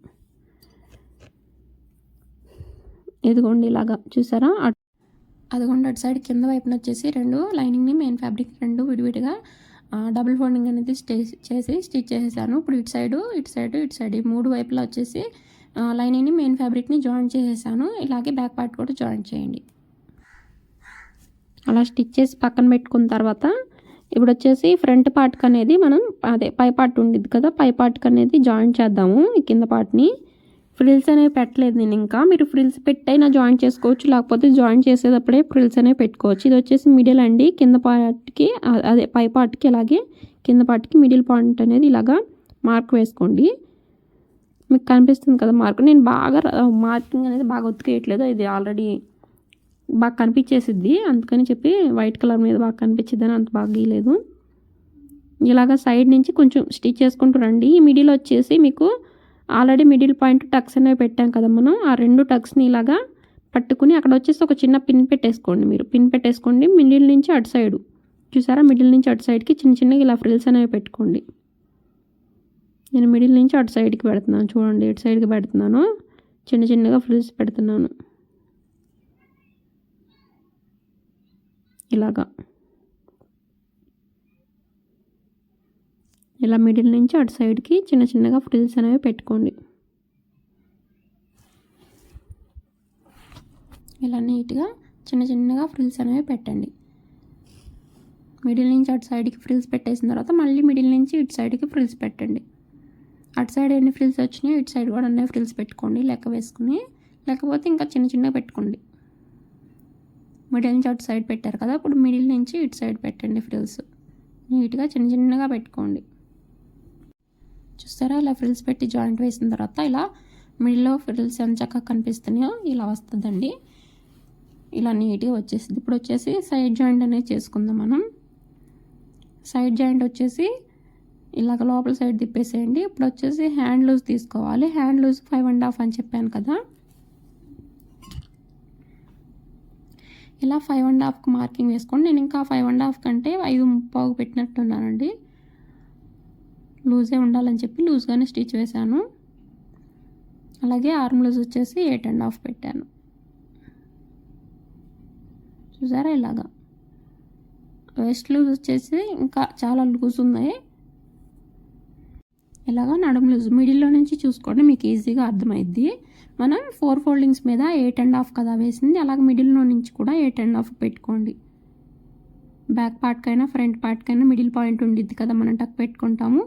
ఇదిగోండి ఇలాగా చూసారా, అదిగోండి అటు సైడ్ కింద వైపున వచ్చేసి రెండు లైనింగ్ని మెయిన్ ఫ్యాబ్రిక్ రెండు విడివిడిగా డబుల్ ఫోల్డింగ్ అనేది స్టిచ్ చేసేసాను. ఇప్పుడు ఇటు సైడ్ ఈ మూడు వైపులా వచ్చేసి లైనింగ్ని మెయిన్ ఫ్యాబ్రిక్ని జాయిన్ చేసేసాను. ఇలాగే బ్యాక్ పార్ట్ కూడా జాయిన్ చేయండి. అలా స్టిచ్ చేసి పక్కన పెట్టుకున్న తర్వాత ఇప్పుడు వచ్చేసి ఫ్రంట్ పార్ట్కి అనేది మనం పై పార్ట్ ఉండిద్ది కదా, పై పార్ట్కి అనేది జాయిన్ చేద్దాము. ఈ కింద పార్ట్ని ఫ్రిల్స్ అనేవి పెట్టలేదు నేను ఇంకా. మీరు ఫ్రిల్స్ పెట్టైనా జాయిన్ చేసుకోవచ్చు, లేకపోతే జాయిన్ చేసేటప్పుడే ఫ్రిల్స్ అనేవి పెట్టుకోవచ్చు. ఇది వచ్చేసి మిడిల్ అండి, కింద పార్ట్కి పై పార్ట్కి అలాగే కింద పార్ట్కి మిడిల్ పాయింట్ అనేది ఇలాగా మార్క్ వేసుకోండి. మీకు కనిపిస్తుంది కదా మార్క్. నేను బాగా మార్కింగ్ అనేది బాగా ఉతికేయట్లేదు, ఇది ఆల్రెడీ బాగా కనిపించేసిద్ది, అందుకని చెప్పి వైట్ కలర్ మీద బాగా కనిపించిద్దని అంత బాగా గీయలేదు. ఇలాగ సైడ్ నుంచి కొంచెం స్టిచ్ చేసుకుంటూ రండి. ఈ మిడిల్ వచ్చేసి మీకు ఆల్రెడీ మిడిల్ పాయింట్ టక్స్ అనేవి పెట్టాం కదా మనం, ఆ రెండు టక్స్ని ఇలాగా పట్టుకుని అక్కడ వచ్చేసి ఒక చిన్న పిన్ పెట్టేసుకోండి. మీరు పిన్ పెట్టేసుకోండి. మిడిల్ నుంచి అటు సైడు చూసారా, మిడిల్ నుంచి అటు సైడ్కి చిన్నగా ఇలా ఫ్రిల్స్ అనేవి పెట్టుకోండి. నేను మిడిల్ నుంచి అటు సైడ్కి పెడుతున్నాను, చూడండి ఇటు సైడ్కి పెడుతున్నాను, చిన్నగా ఫ్రిల్స్ పెడుతున్నాను ఇలాగా. ఇలా మిడిల్ నుంచి అటు సైడ్కి చిన్నగా ఫ్రిల్స్ అనేవి పెట్టుకోండి. ఇలా నీట్గా చిన్నగా ఫ్రిల్స్ అనేవి పెట్టండి. మిడిల్ నుంచి అటు సైడ్కి ఫ్రిల్స్ పెట్టేసిన తర్వాత మళ్ళీ మిడిల్ నుంచి ఇటు సైడ్కి ఫ్రిల్స్ పెట్టండి. అటు సైడ్ ఎన్ని ఫ్రిల్స్ వచ్చినాయో ఇటు సైడ్ కూడా అన్నీ ఫ్రిల్స్ పెట్టుకోండి లెక్క వేసుకుని, లేకపోతే ఇంకా చిన్నగా పెట్టుకోండి. మిడిల్ నుంచి అటు సైడ్ పెట్టారు కదా, ఇప్పుడు మిడిల్ నుంచి ఇటు సైడ్ పెట్టండి ఫ్రిల్స్. నీట్గా చిన్నగా పెట్టుకోండి. చూస్తారా, ఇలా ఫ్రిల్స్ పెట్టి జాయింట్ వేసిన తర్వాత ఇలా మిడిల్లో ఫ్రిల్స్ ఎంత చక్కగా కనిపిస్తున్నాయో ఇలా వస్తుందండి. ఇలా నీట్గా వచ్చేసింది. ఇప్పుడు వచ్చేసి సైడ్ జాయింట్ అనేది చేసుకుందాం మనం. సైడ్ జాయింట్ వచ్చేసి ఇలాగ లోపల సైడ్ తిప్పేసేయండి. ఇప్పుడు వచ్చేసి హ్యాండ్ లూజ్ తీసుకోవాలి. హ్యాండ్ లూజ్ 5.5 అని చెప్పాను కదా, ఇలా 5.5కి మార్కింగ్ వేసుకోండి. నేను ఇంకా 5.5 కంటే 5.25 పెట్టినట్టున్నానండి. లూజే ఉండాలని చెప్పి లూజ్గానే స్టిచ్ వేశాను. అలాగే ఆర్మ్ లూజ్ వచ్చేసి 8.5 పెట్టాను. చూసారా, ఇలాగా. వెస్ట్ లూజ్ వచ్చేసి ఇంకా చాలా లూజ్ ఉన్నాయి. ఇలాగా నడుము లూజ్ మిడిల్లో నుంచి చూసుకోండి, మీకు ఈజీగా అర్థమైద్ది. మనం 4 ఫోల్డింగ్స్ మీద 8.5 కదా వేసింది, అలాగే మిడిల్లో నుంచి కూడా 8.5 పెట్టుకోండి. బ్యాక్ పార్ట్కైనా ఫ్రంట్ పార్ట్కైనా మిడిల్ పాయింట్ ఉండిద్ది కదా, మనం టక్ పెట్టుకుంటాము,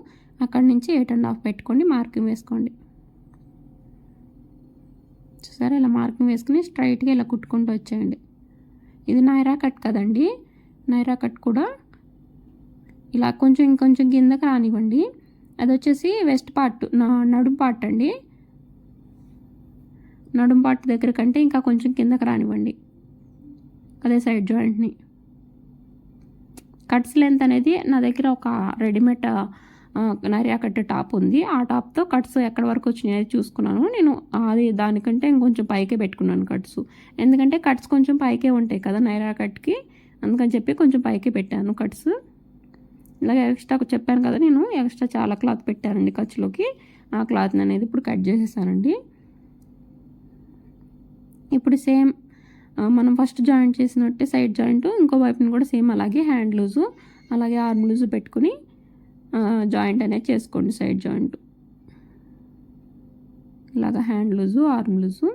అక్కడి నుంచి 8.5 పెట్టుకోండి. మార్కింగ్ వేసుకోండి. చూసారా, ఇలా మార్కింగ్ వేసుకుని స్ట్రైట్గా ఇలా కుట్టుకుంటూ వచ్చేయండి. ఇది నైరా కట్ కదండి, నైరా కట్ కూడా ఇలా ఇంకొంచెం కిందకి రానివ్వండి. అది వచ్చేసి వెస్ట్ పార్ట్ నడుం పార్ట్ అండి. నడుం పార్ట్ దగ్గర కంటే ఇంకా కొంచెం కిందకి రానివ్వండి అదే సైడ్ జాయింట్ని. కట్స్ లెంత్ అనేది నా దగ్గర ఒక రెడీమేడ్ నైరా కట్ టాప్ ఉంది, ఆ టాప్తో కట్స్ ఎక్కడి వరకు వచ్చినాయి చూసుకున్నాను నేను. అది దానికంటే ఇంకొంచెం పైకే పెట్టుకున్నాను కట్స్, ఎందుకంటే కట్స్ కొంచెం పైకే ఉంటాయి కదా నైరా కట్కి, అందుకని చెప్పి కొంచెం పైకే పెట్టాను కట్స్. ఇలాగే ఎక్స్ట్రా చెప్పాను కదా, నేను ఎక్స్ట్రా చాలా క్లాత్ పెట్టానండి ఖర్చులోకి. ఆ క్లాత్ని అనేది ఇప్పుడు కట్ చేసేసానండి. ఇప్పుడు సేమ్ మనం ఫస్ట్ జాయింట్ చేసినట్టే సైడ్ జాయింట్ ఇంకో వైపుని కూడా సేమ్ అలాగే హ్యాండ్ లూజు అలాగే ఆర్మ్ లూజు పెట్టుకుని జాయింట్ అనేది చేసుకోండి. సైడ్ జాయింట్ ఇలాగా హ్యాండ్ లూజు ఆర్మ్ లూజు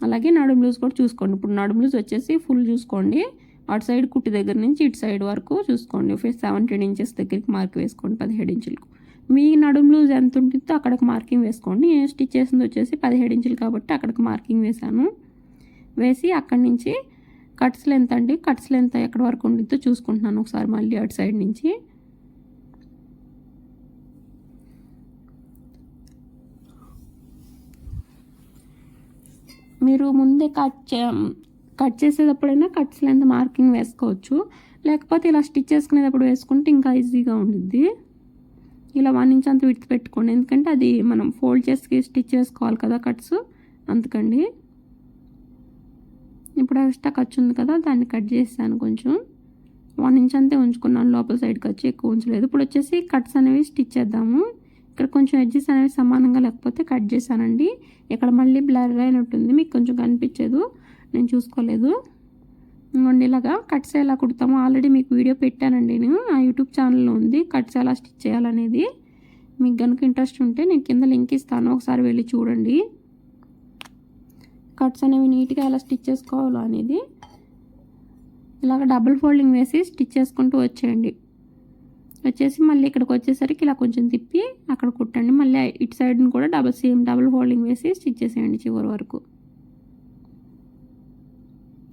అలాగే నడుము లూజ్ కూడా చూసుకోండి. ఇప్పుడు నడుము లూజ్ వచ్చేసి ఫుల్ చూసుకోండి, అటు సైడ్ కుట్టి దగ్గర నుంచి ఇటు సైడ్ వరకు చూసుకోండి. 17 ఇంచెస్ దగ్గరికి మార్క్ వేసుకోండి, 17 ఇంచులకు. మీ నడుము లూజ్ ఎంత ఉంటుందో అక్కడికి మార్కింగ్ వేసుకోండి. నేను స్టిచ్ చేసింది వచ్చేసి 17 ఇంచులు కాబట్టి అక్కడికి మార్కింగ్ వేసాను. వేసి అక్కడి నుంచి కట్స్ లెంత్ అండి, కట్స్ లెంత్ ఎక్కడి వరకు ఉండిద్దో చూసుకుంటున్నాను ఒకసారి మళ్ళీ అటు సైడ్ నుంచి. మీరు ముందే కట్ చేసేటప్పుడైనా కట్స్ లెంత్ మార్కింగ్ వేసుకోవచ్చు, లేకపోతే ఇలా స్టిచ్ చేసుకునేటప్పుడు వేసుకుంటే ఇంకా ఈజీగా ఉండిద్ది. ఇలా 1 ఇంచ్ అంత విడ్త్ పెట్టుకోండి, ఎందుకంటే అది మనం ఫోల్డ్ చేసి స్టిచ్ చేసుకోవాలి కదా కట్స్, అందుకండి. ఇప్పుడు ఎక్స్ట్రా ఖర్చు ఉంది కదా, దాన్ని కట్ చేశాను. కొంచెం 1 ఇంచ్ అంతే ఉంచుకున్నాను, లోపల సైడ్ ఖర్చు ఎక్కువ ఉంచలేదు. ఇప్పుడు వచ్చేసి కట్స్ అనేవి స్టిచ్ చేద్దాము. ఇక్కడ కొంచెం ఎడ్జెస్ అనేవి సమానంగా లేకపోతే కట్ చేశానండి. ఇక్కడ మళ్ళీ బ్లర్ అయినట్టుంది, మీకు కొంచెం కనిపించదు, నేను చూసుకోలేదు. ఇంకోండి ఇలాగా కట్స్ ఎలా కుడతామో ఆల్రెడీ మీకు వీడియో పెట్టానండి, నేను ఆ యూట్యూబ్ ఛానల్లో ఉంది, కట్స్ ఎలా స్టిచ్ చేయాలనేది. మీకు కనుక ఇంట్రెస్ట్ ఉంటే నేను కింద లింక్ ఇస్తాను, ఒకసారి వెళ్ళి చూడండి. కట్స్ అనేవి నీట్గా ఎలా స్టిచ్ చేసుకోవాలో అనేది. ఇలాగ డబుల్ ఫోల్డింగ్ వేసి స్టిచ్ చేసుకుంటూ వచ్చేయండి. వచ్చేసి మళ్ళీ ఇక్కడికి వచ్చేసరికి ఇలా కొంచెం తిప్పి అక్కడ కుట్టండి. మళ్ళీ ఇటు సైడ్ని కూడా డబుల్ ఫోల్డింగ్ వేసి స్టిచ్ చేసేయండి చివరి వరకు.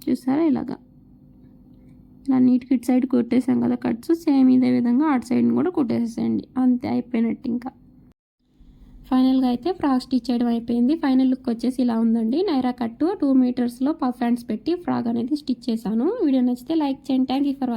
చూసారా, ఇలాగా ఇలా నీట్గా ఇటు సైడ్ కుట్టేసాం కదా కట్స్, సేమ్ ఇదే విధంగా అటు సైడ్ని కూడా కుట్టేసేయండి. అంతే, అయిపోయినట్టు. ఇంకా ఫైనల్గా అయితే ఫ్రాక్ స్టిచ్ చేయడం అయిపోయింది. ఫైనల్ లుక్ వచ్చేసి ఇలా ఉందండి. నైరా కట్టు 2 మీటర్స్లో పఫ్ హ్యాండ్స్ పెట్టి ఫ్రాక్ అనేది స్టిచ్ చేశాను. వీడియో నచ్చితే లైక్ చేయండి. Thank you for